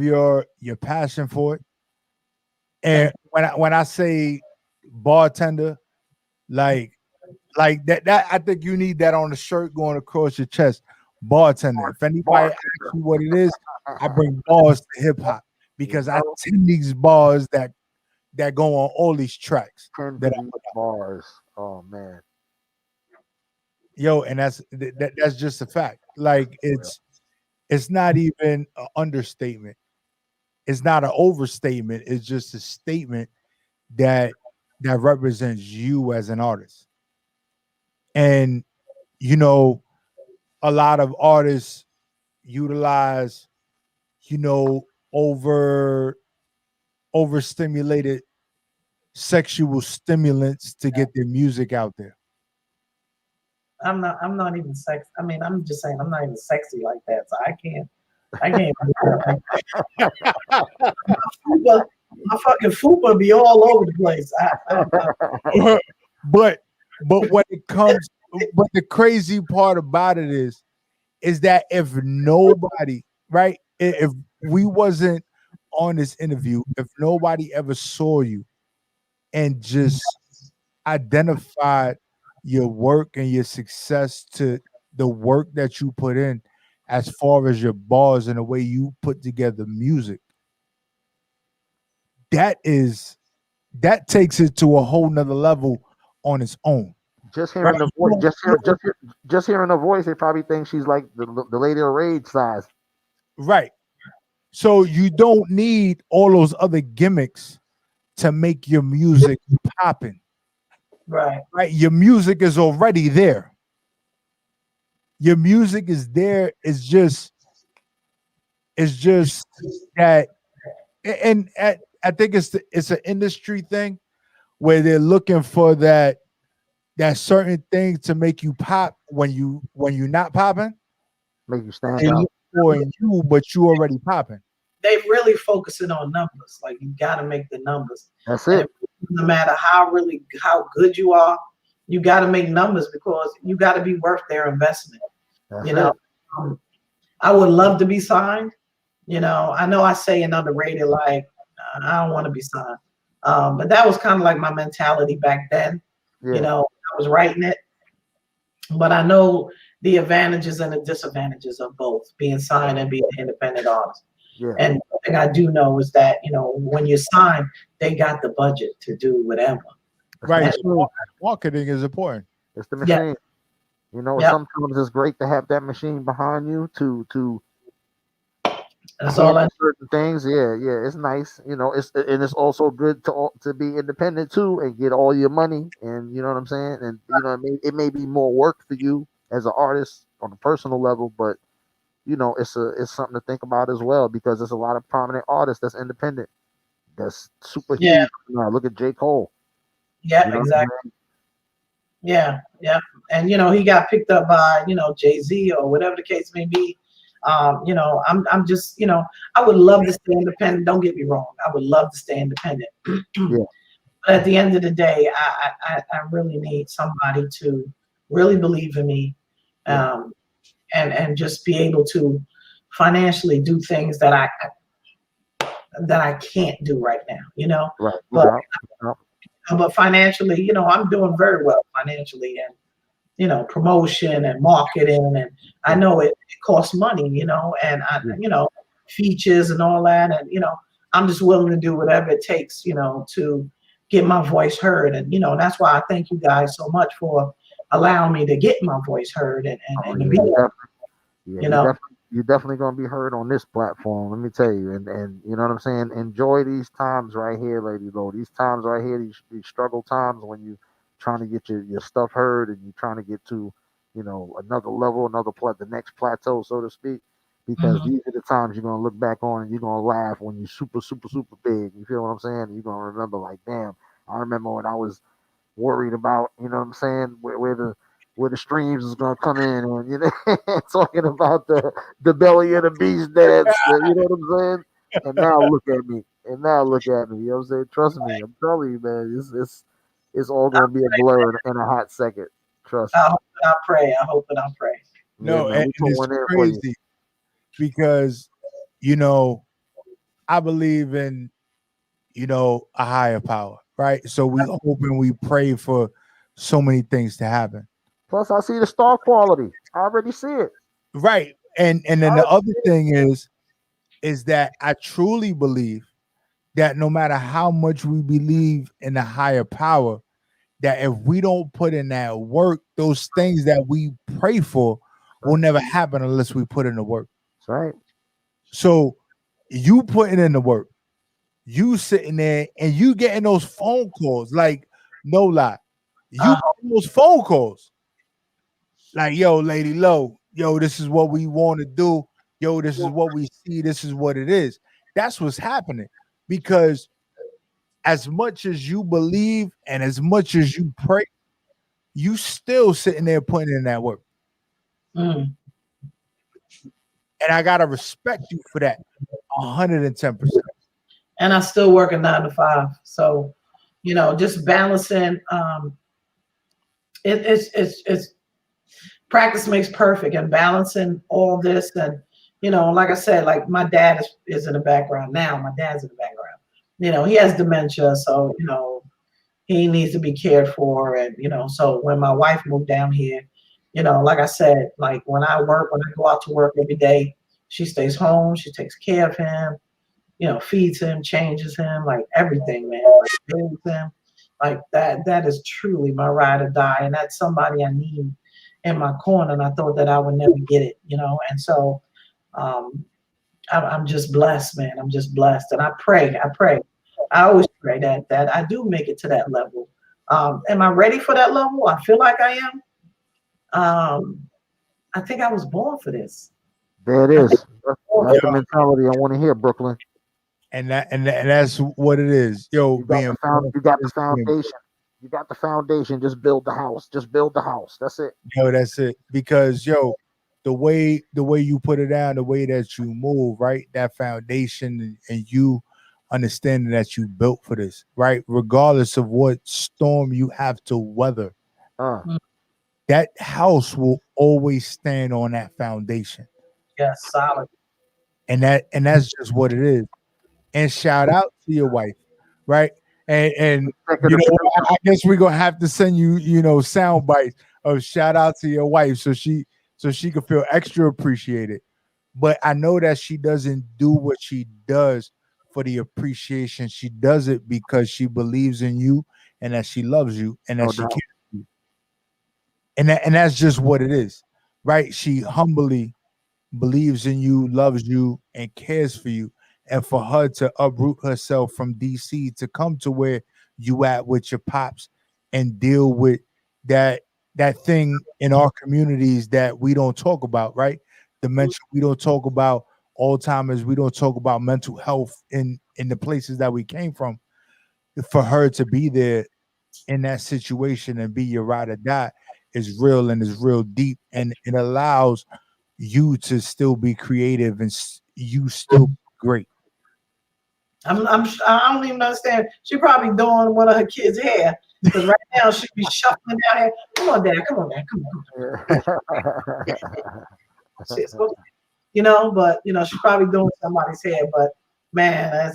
your passion for it. And when I say bartender, like that I think you need that on the shirt going across your chest. Bartender. If anybody asks you what it is, I bring bars to hip hop because I tend these bars that go on all these tracks. Bars. Oh man. Yo, and that's just a fact. Like it's not even an understatement. It's not an overstatement. It's just a statement that represents you as an artist. And a lot of artists utilize, overstimulated sexual stimulants to get their music out there. I'm not even sexy. I mean, I'm just saying I'm not even sexy like that. So I can't. My fucking fupa be all over the place. But when it comes, but the crazy part about it is that if nobody, right, if we wasn't on this interview, if nobody ever saw you and just identified your work and your success to the work that you put in as far as your bars and the way you put together music, that takes it to a whole nother level on its own. Just right? hearing the voice, just hearing the voice, they probably think she's like the lady of rage size. Right. So you don't need all those other gimmicks to make your music popping. Right. Right? Your music is already there. Your music is there. It's just that, and I think it's an industry thing where they're looking for that certain thing to make you pop when you're not popping. Make you stand They out. look for in you, but you already popping. They really focusing on numbers. Like you got to make the numbers. That's And it. no matter how good you are, you got to make numbers because you got to be worth their investment. That's You know, it. um, I would love to be signed. I know I say in underrated like I don't want to be signed, but that was kind of like my mentality back then. Yeah. I was writing it, but I know the advantages and the disadvantages of both being signed and being an independent artist. Yeah. And one thing I do know is that when you're signed, they got the budget to do whatever. Right. And, Marketing is important. It's the yeah, machine. yeah, Sometimes it's great to have that machine behind you to that's all handle I. certain things. Yeah, yeah, it's nice. It's also good to be independent too and get all your money. And you know what I'm saying. And it may be more work for you as an artist on a personal level, but it's something to think about as well because there's a lot of prominent artists that's independent, that's super Yeah, huge. Now, look at J. Cole. yeah, You know what I'm exactly. saying? Yeah, yeah. And he got picked up by, Jay-Z or whatever the case may be. I'm just, I would love to stay independent. Don't get me wrong. I would love to stay independent. Yeah, But at the end of the day, I really need somebody to really believe in me, yeah, um, and just be able to financially do things that I can't do right now. right. No But doubt. No doubt. but financially, I'm doing very well financially, and promotion and marketing, and I Yeah, know it costs money, and yeah. features and all that, and I'm just willing to do whatever it takes, to get my voice heard, and that's why I thank you guys so much for allowing me to get my voice heard and Oh and to yeah, be you there, definitely. Yeah, you know. you're definitely gonna be heard on this platform. Let me tell you, and you know what I'm saying. Enjoy these times right here, Lady Low. These times right here, these struggle times when you trying to get your stuff heard and you're trying to get to, another level, the next plateau, so to speak. Because Mhm. these are the times you're gonna look back on and you're gonna laugh when you're super, super, super big. You feel what I'm saying? You're gonna remember like, damn, I remember when I was worried about, you know what I'm saying, where the streams is gonna come in and talking about the belly of the beast dance, you know what I'm saying? And now look at me. And now look at me. You know what I'm saying? Trust me, I'm telling you, man, it's all gonna be a blur in a hot second. Trust I me. hope and I pray. I hope and I pray. Yeah, No, man. We and put it's one in for you. crazy because you know I believe in a higher power, right? So we hope and we pray for so many things to happen, Plus I see the star quality. I already see it. right? And I then the already other see it. thing is that I truly believe that no matter how much we believe in the higher power, that if we don't put in that work, those things that we pray for will Right. never happen unless we put in the work. That's right. So you putting in the work, you sitting there and you getting those phone calls, like no lie, you Uh, getting those phone calls, like yo, Lady Low, yo, this is what we want to do, yo, this is what we see, this is what it is. That's what's happening because as much as you believe and as much as you pray, you still sitting there putting in that work. mm. And I gotta respect you for that 110%. And I still work a 9 to 5. So, just balancing. It's practice makes perfect, and balancing all this, and like I said, like my dad is in the background now. My dad's in the background. He has dementia, so he needs to be cared for, and so when my wife moved down here, like I said, like when I go out to work every day, she stays home, she takes care of him, feeds him, changes him, like everything, man, like bathes him. Like that is truly my ride or die, and that's somebody I need in my corner. And I thought that I would never get it, And so um, I'm just blessed, man. I'm just blessed, and I pray. I always pray that I do make it to that level. Am I ready for that level? I feel like I am. I think I was born for this. There it I think is. I was born That's for the mentality I want to hear, Brooklyn. And that's what it is. Yo, You got being the you got the foundation. You got the foundation. Just build the house. Just build the house. That's it. yo, that's it. Because the way you put it down, the way that you move, right? That foundation and you understanding that you built for this, right? Regardless of what storm you have to weather, Uh, that house will always stand on that foundation. yes, solid. And that's just what it is. And shout out to your wife, right? And you executive know, producer. I guess we're gonna have to send you, sound bites of shout out to your wife so she can feel extra appreciated. But I know that she doesn't do what she does for the appreciation. She does it because she believes in you and that she loves you and that No she doubt. cares for you. And that's just what it is, right? She humbly believes in you, loves you, and cares for you. And for her to uproot herself from DC to come to where you at with your pops and deal with that that thing in our communities that we don't talk about, right? Dementia, we don't talk about Alzheimer's, we don't talk about mental health in the places that we came from. For her to be there in that situation and be your ride or die is real and is real deep, and it allows you to still be creative and you still great. I don't even understand. She probably doing one of her kids' hair because right now she be shuffling down here. Come on, Dad. Come on, Dad. Come on. Shit, but she's probably doing somebody's hair. But man,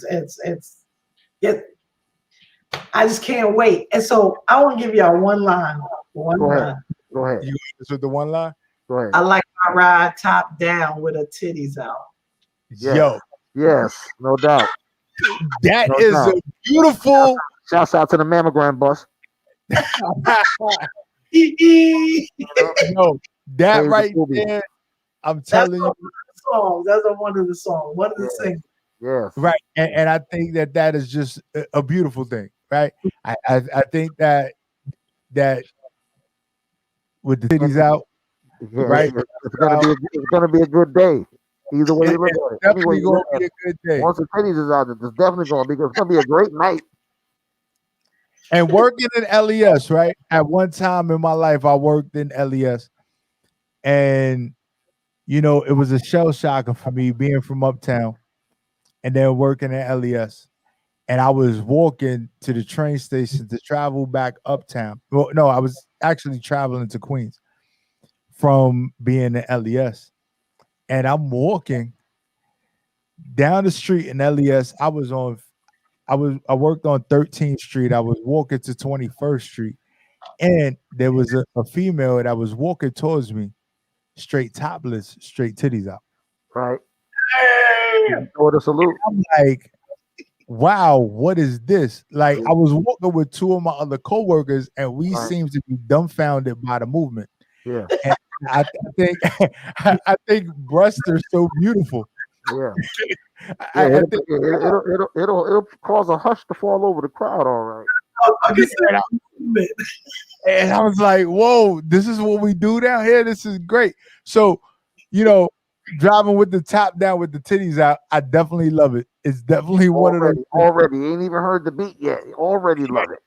it. I just can't wait. And so I want to give y'all one line. One Go ahead. line. Go ahead. You with the one line? Go ahead. I like my ride top down with her titties out. Yes. Yo, Yes. No doubt. that No is a doubt. beautiful. Shouts out to the mammogram bus. No, that Crazy right movie. there, I'm That's telling one you, of the songs. That's one of the songs. One of the Yeah. singles. Yes. right. And I think that is just a beautiful thing, right? I think that with the titties out, Yeah, right? it's gonna be a good day. Either way you look It's at it. Anyway, definitely you gonna look at be it. a good day. Once the titties is out, it's definitely it's gonna be a great night. And working in LES, right? At one time in my life, I worked in LES, and it was a shell shocker for me being from uptown and then working at LES. And I was walking to the train station to travel back uptown. Well, no, I was actually traveling to Queens from being in LES. And I'm walking down the street in LES. I worked on 13th Street. I was walking to 21st Street. And there was a female that was walking towards me, straight topless, straight titties out. Right. Throw the salute. I'm like, wow, what is this? Like, I was walking with two of my other coworkers, and we Right. seemed to be dumbfounded by the movement. Yeah. And I think I think breasts are so beautiful. Yeah. I Yeah. think It'll cause a hush to fall over the crowd. All right. and I was like, whoa, this is what we do down here. This is great. So, driving with the top down with the titties out, I definitely love it. It's definitely one of those. Already, ain't even heard the beat yet. Already love it.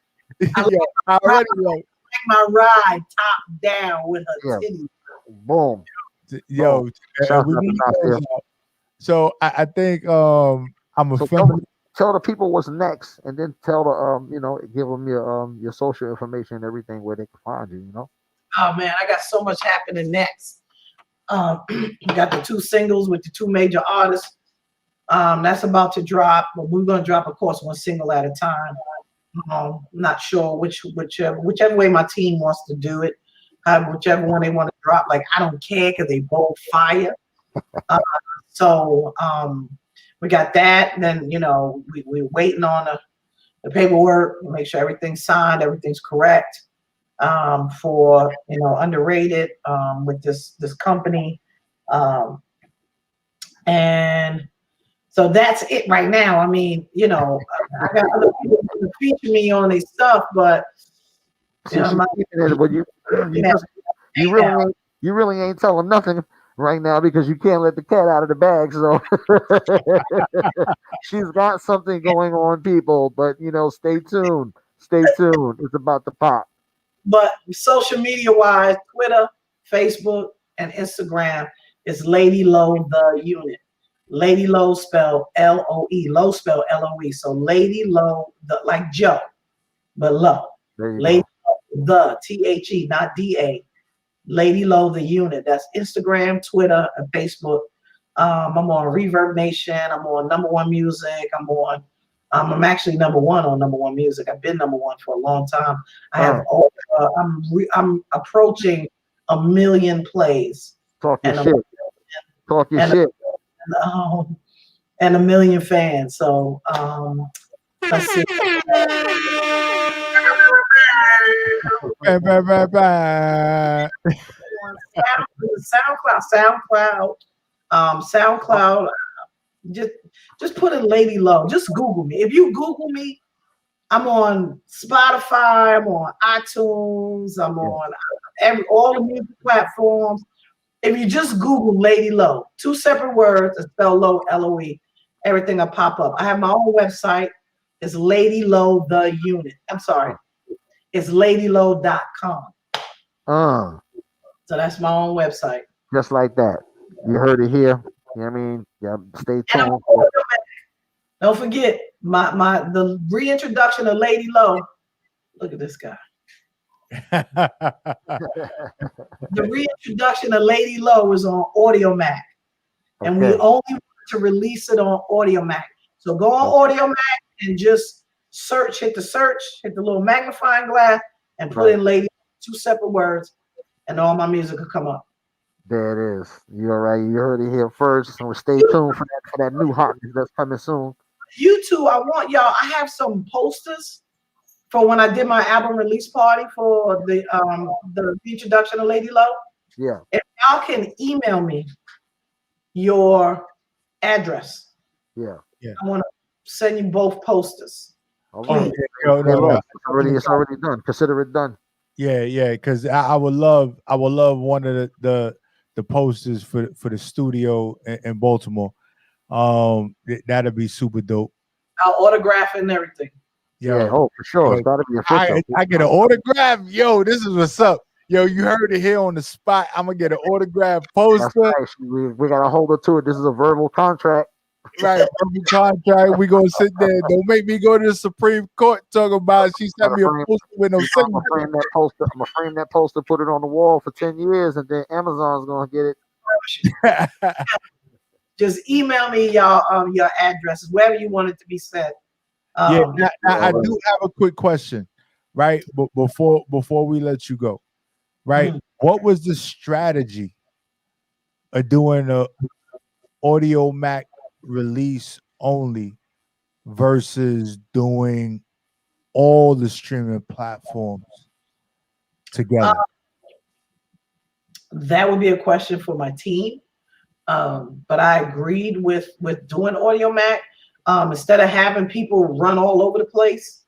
Yo, I already love My ride top down with her Yeah. titties. Boom. it. Yo, Shouts we out to need Nasir. those out. So I think I'm a So feminist. tell the people what's next, and then tell the give them your social information and everything where they can find you. Oh man, I got so much happening next. We got the 2 singles with the 2 major artists. That's about to drop, but we're gonna drop, of course, 1 single at a time. Not sure whichever way my team wants to do it, whichever one they want to drop. Like I don't care because they both fire. So we got that. Then we're waiting on the paperwork, make sure everything's signed, everything's correct. For underrated with this company, and so that's it right now. I mean, I got other people to feature me on their stuff, but you really ain't telling nothing right now because you can't let the cat out of the bag. So she's got something going on, people. But stay tuned. Stay tuned. It's about to pop. But social media wise, Twitter, Facebook, and Instagram is Lady Loe the Unit. Lady Loe spelled Loe. Loe spelled Loe. So Lady Loe, like Joe, but Loe. Lady Loe, the THE, not DA. Lady Loe the Unit. That's Instagram, Twitter, and Facebook. I'm on Reverb Nation. I'm on Number One Music. I'm actually number one on Number One Music. I've been number one for a long time. I have I'm approaching 1 million plays. Talk your shit. Talk your shit. And 1 million fans. So let's see. SoundCloud. Just put in Lady Loe. Just Google me. If you Google me, I'm on Spotify. I'm on iTunes. I'm on all the music platforms. If you just Google Lady Loe, 2 separate words, and spell Loe, Loe, everything will pop up. I have my own website. It's Lady Loe the Unit. I'm sorry. It's ladyloe.com. So that's my own website. Just like that. You heard it here. You know what I mean? Yeah, stay tuned. Don't forget the reintroduction of Lady Loe. Look at this guy. The reintroduction of Lady Loe is on Audio Mac. And we only want to release it on Audio Mac. So go on Audio Mac and just hit the little magnifying glass and put in Lady, 2 separate words, and all my music will come up. There it is. You're right. You heard it here first. So stay tuned for that new hotness that's coming soon. YouTube, I want y'all. I have some posters for when I did my album release party for the introduction of Lady Loe. Yeah. If y'all can email me your address. Yeah. I want to send you both posters. Please. It's already done. Consider it done. Yeah. Because I would love one of the posters for the studio in Baltimore. That'd be super dope. I'll autograph it and everything. Yeah. Oh, for sure. It's gotta be official. I get an autograph. Yo, this is what's up. Yo, you heard it here on the spot. I'm gonna get an autograph poster. Right. We gotta hold her to it. This is a verbal contract. Right, verbal contract. We gonna sit there. Don't make me go to the Supreme Court talking about she sent me a poster with no signature. I'm gonna frame that poster, put it on the wall for 10 years, and then Amazon's gonna get it. Just email me y'all your addresses, wherever you want it to be sent. I do have a quick question, right? But before we let you go, right? What was the strategy of doing a Audio Mac release only versus doing all the streaming platforms together? That would be a question for my team. But I agreed with doing Audio Mac. Instead of having people run all over the place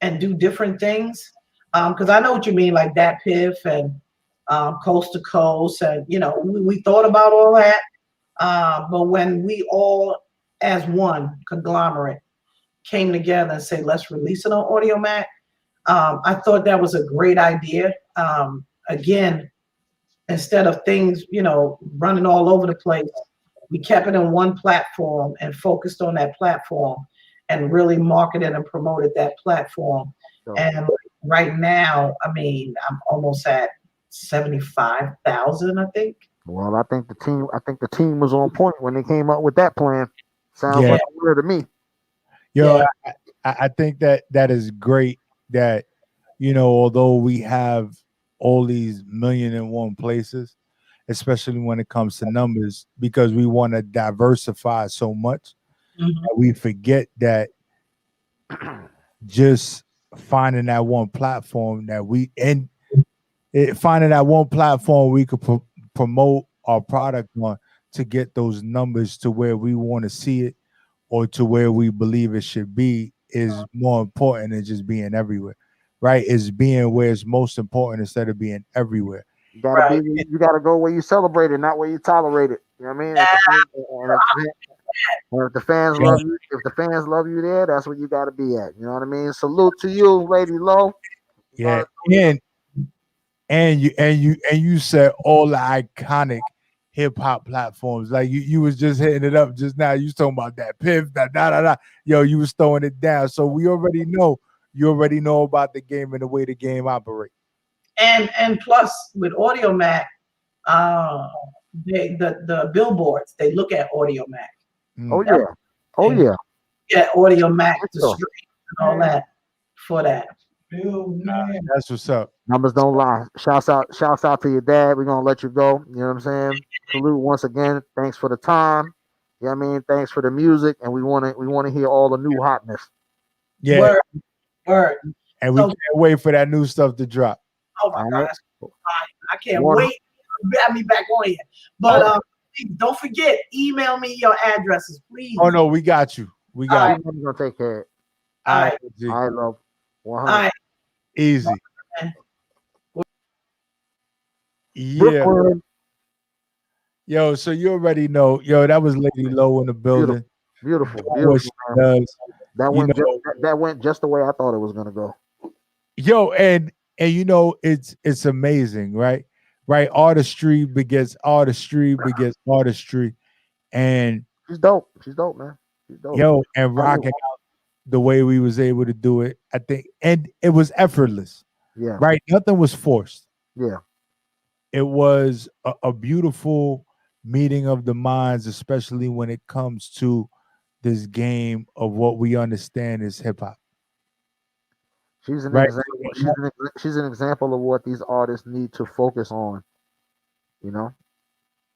and do different things. Because I know what you mean, like that Piff and Coast to Coast. And, we thought about all that. But when we all, as one conglomerate, came together and say, let's release it on Audio Mac, I thought that was a great idea. Again, instead of things, running all over the place, we kept it in one platform and focused on that platform and really marketed and promoted that platform. Sure. And right now, I mean, I'm almost at 75,000, I think. Well, I think the team was on point when they came up with that plan. Sounds like clear to me. I think that is great that, although we have all these 1,000,001 places, especially when it comes to numbers, because we want to diversify so much. We forget that just finding that one platform that we and finding that one platform we could promote our product on to get those numbers to where we want to see it or to where we believe it should be is more important than just being everywhere, right? It's being where it's most important instead of being everywhere. You gotta be. Right. You gotta go where you celebrate it, not where you tolerate it. You know what I mean? If the fans Yeah, love you, if the fans love you there, that's where you gotta be at. You know what I mean? Salute to you, Lady Low. You yeah. gotta do your And you said all the iconic hip hop platforms. Like you was just hitting it up just now. You was talking about that piff, that da da da. Yo, you was throwing it down. So we already know you already know about the game and the way the game operates. And plus with Audio Mac, uh, the billboards they look at Audio Mac Oh Mm. yeah. Oh and yeah. get Audio Mac the Sure. stream and all that for that. That's what's up. Numbers don't lie. Shouts out to your dad. We're gonna let you go. You know what I'm saying? Salute once again. Thanks for the time. You know what I mean? Thanks for the music. And we wanna hear all the new hotness. Yeah, Word, word. and we So, can't wait for that new stuff to drop. oh my All right. gosh, I can't One wait to have me back on here. But please don't forget, email me your addresses, please. Oh no, we got you. We All got right, you. gonna take care of it. all All right, right, G. All right, love. 100. all right. Easy. man. Yeah. Brooklyn. Yo, so you already know. Yo, that was Lady Low in the building. Beautiful. Doing what she Beautiful, man. does. That You went just know, that went just the way I thought it was gonna go. yo, and you know, it's amazing, right? Right. Artistry begets artistry begets artistry. And She's dope. She's dope, man. She's dope. yo, and rocking out the way we was able to do it, I think, and it was effortless, Yeah. right? Nothing was forced. Yeah. It was a beautiful meeting of the minds, especially when it comes to this game of what we understand as hip hop, She's an right? example. She's an example of what these artists need to focus on. You know.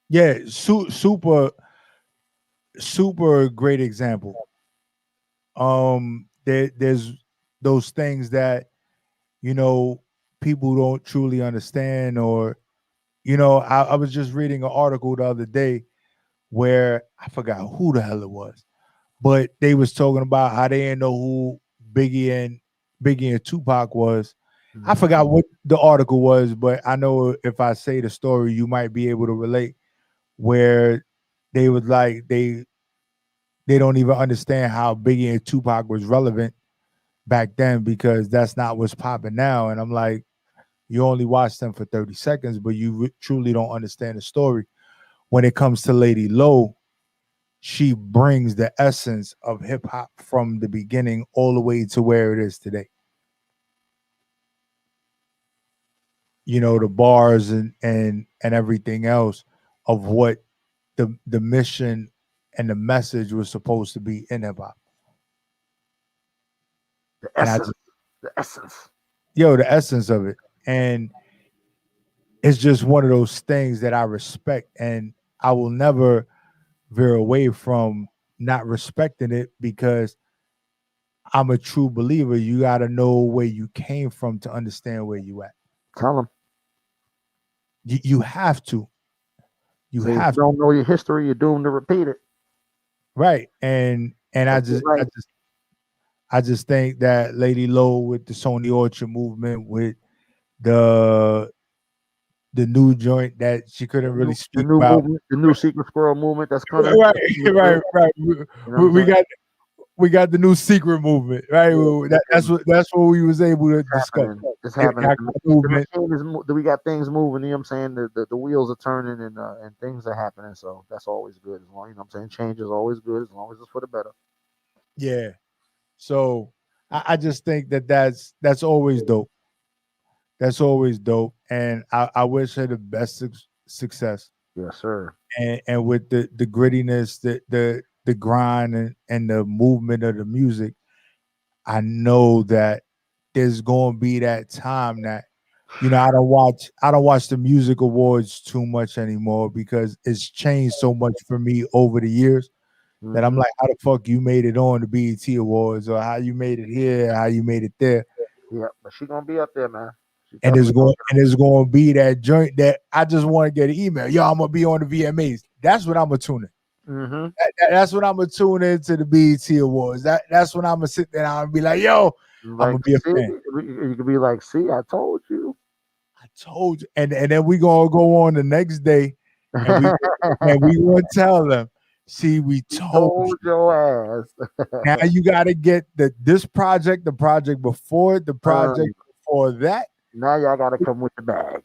Yeah, super, super great example. There's those things that you know people don't truly understand, or I was just reading an article the other day where I forgot who the hell it was, but they was talking about how they didn't know who Biggie and Tupac was. I forgot what the article was, but I know if I say the story, you might be able to relate. Where they was like they don't even understand how Biggie and Tupac was relevant back then because that's not what's popping now. And I'm like, you only watch them for 30 seconds, but you truly don't understand the story. When it comes to Lady Lowe, she brings the essence of hip hop from the beginning all the way to where it is today. The bars and everything else of what the mission and the message was supposed to be in hip hop. The And I essence. just The essence. the essence of it. And it's just one of those things that I respect, and I will never veer away from not respecting it because I'm a true believer. You got to know where you came from to understand where you at. Tell them. You have to. You Say if you have to. don't know your history, you're doomed to repeat it. Right. And I That's it, just right. I just think that Lady Lowe with the Sony Orchard movement, with the the new joint that she couldn't really The speak new about. movement, the new secret squirrel movement that's coming. Right, You right. know what We, I'm we saying? got we got the new secret movement, right? Yeah, That's what we was able to discuss. happening. It's The happening. actual movement. The machine is. We got things moving. You know what I'm saying? The wheels are turning and things are happening. So that's always good. As long, you know what I'm saying, change is always good as long as it's for the better. Yeah. So I just think that's always dope. That's always dope, and I wish her the best success. Yes, sir. And with the grittiness, the grind and the movement of the music, I know that there's going to be that time that I don't watch the music awards too much anymore because it's changed so much for me over the years. that I'm like, how the fuck you made it on the BET Awards, or how you made it here, how you made it there. Yeah, but she gonna be up there, man. And it's going to be that joint that I just want to get an email. Yo, I'm gonna be on the VMAs. That's what I'm gonna tune in. That's what I'm gonna tune into the BET Awards. That's when I'm gonna sit there and I'm gonna be like, yo, I'm Like, gonna be a see, fan. you could be like, see, I told you. I told you. And then we gonna go on the next day and we gonna tell them, see, we told you. Your ass. Now you gotta get this project, the project before, the project before that. Now y'all gotta come with the bag.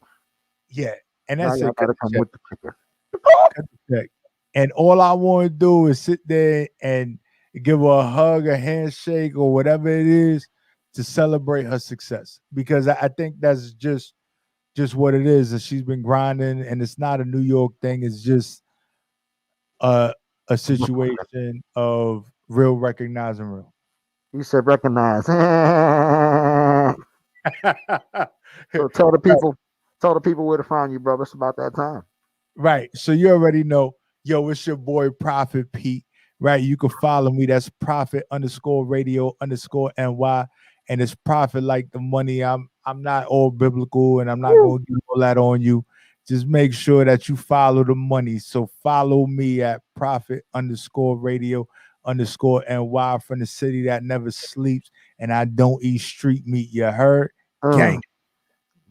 Yeah. And Now that's y'all it. gotta come with the chicken. Cut the check. And all I want to do is sit there and give her a hug, a handshake, or whatever it is to celebrate her success. Because I think that's just what it is. That she's been grinding, and it's not a New York thing. It's just a situation of real recognizing real. You said recognize. So tell the people where to find you, brother. It's about that time. Right. So you already know, yo, it's your boy Prophet Pete. Right. You can follow me. That's Prophet_radio_NY. And it's profit like the money. I'm not all biblical and I'm not gonna do all that on you. Just make sure that you follow the money. So follow me at Prophet_radio_NY from the city that never sleeps. And I don't eat street meat. You heard? Gang.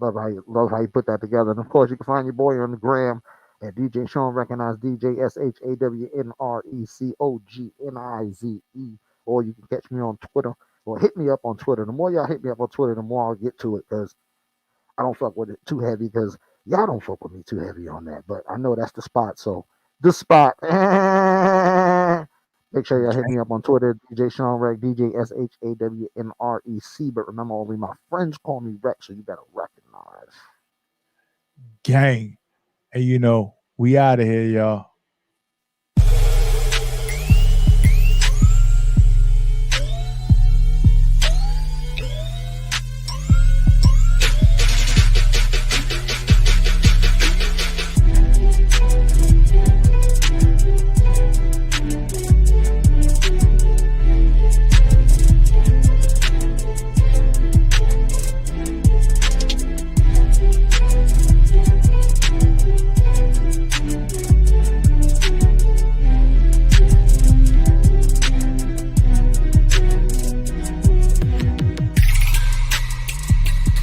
Love how you put that together. And of course, you can find your boy on the gram at DJ Sean Recognize, DJ SHAWNRECOGNIZE, or you can catch me on Twitter or hit me up on Twitter. The more y'all hit me up on Twitter, the more I'll get to it, because I don't fuck with it too heavy, because y'all don't fuck with me too heavy on that. But I know that's the spot. So the spot. Make sure y'all hit me up on Twitter, DJ Sean Rec, DJ SHAWNREC. But remember, only my friends call me Rex, so you better recognize. Gang. And you know, we out of here, y'all.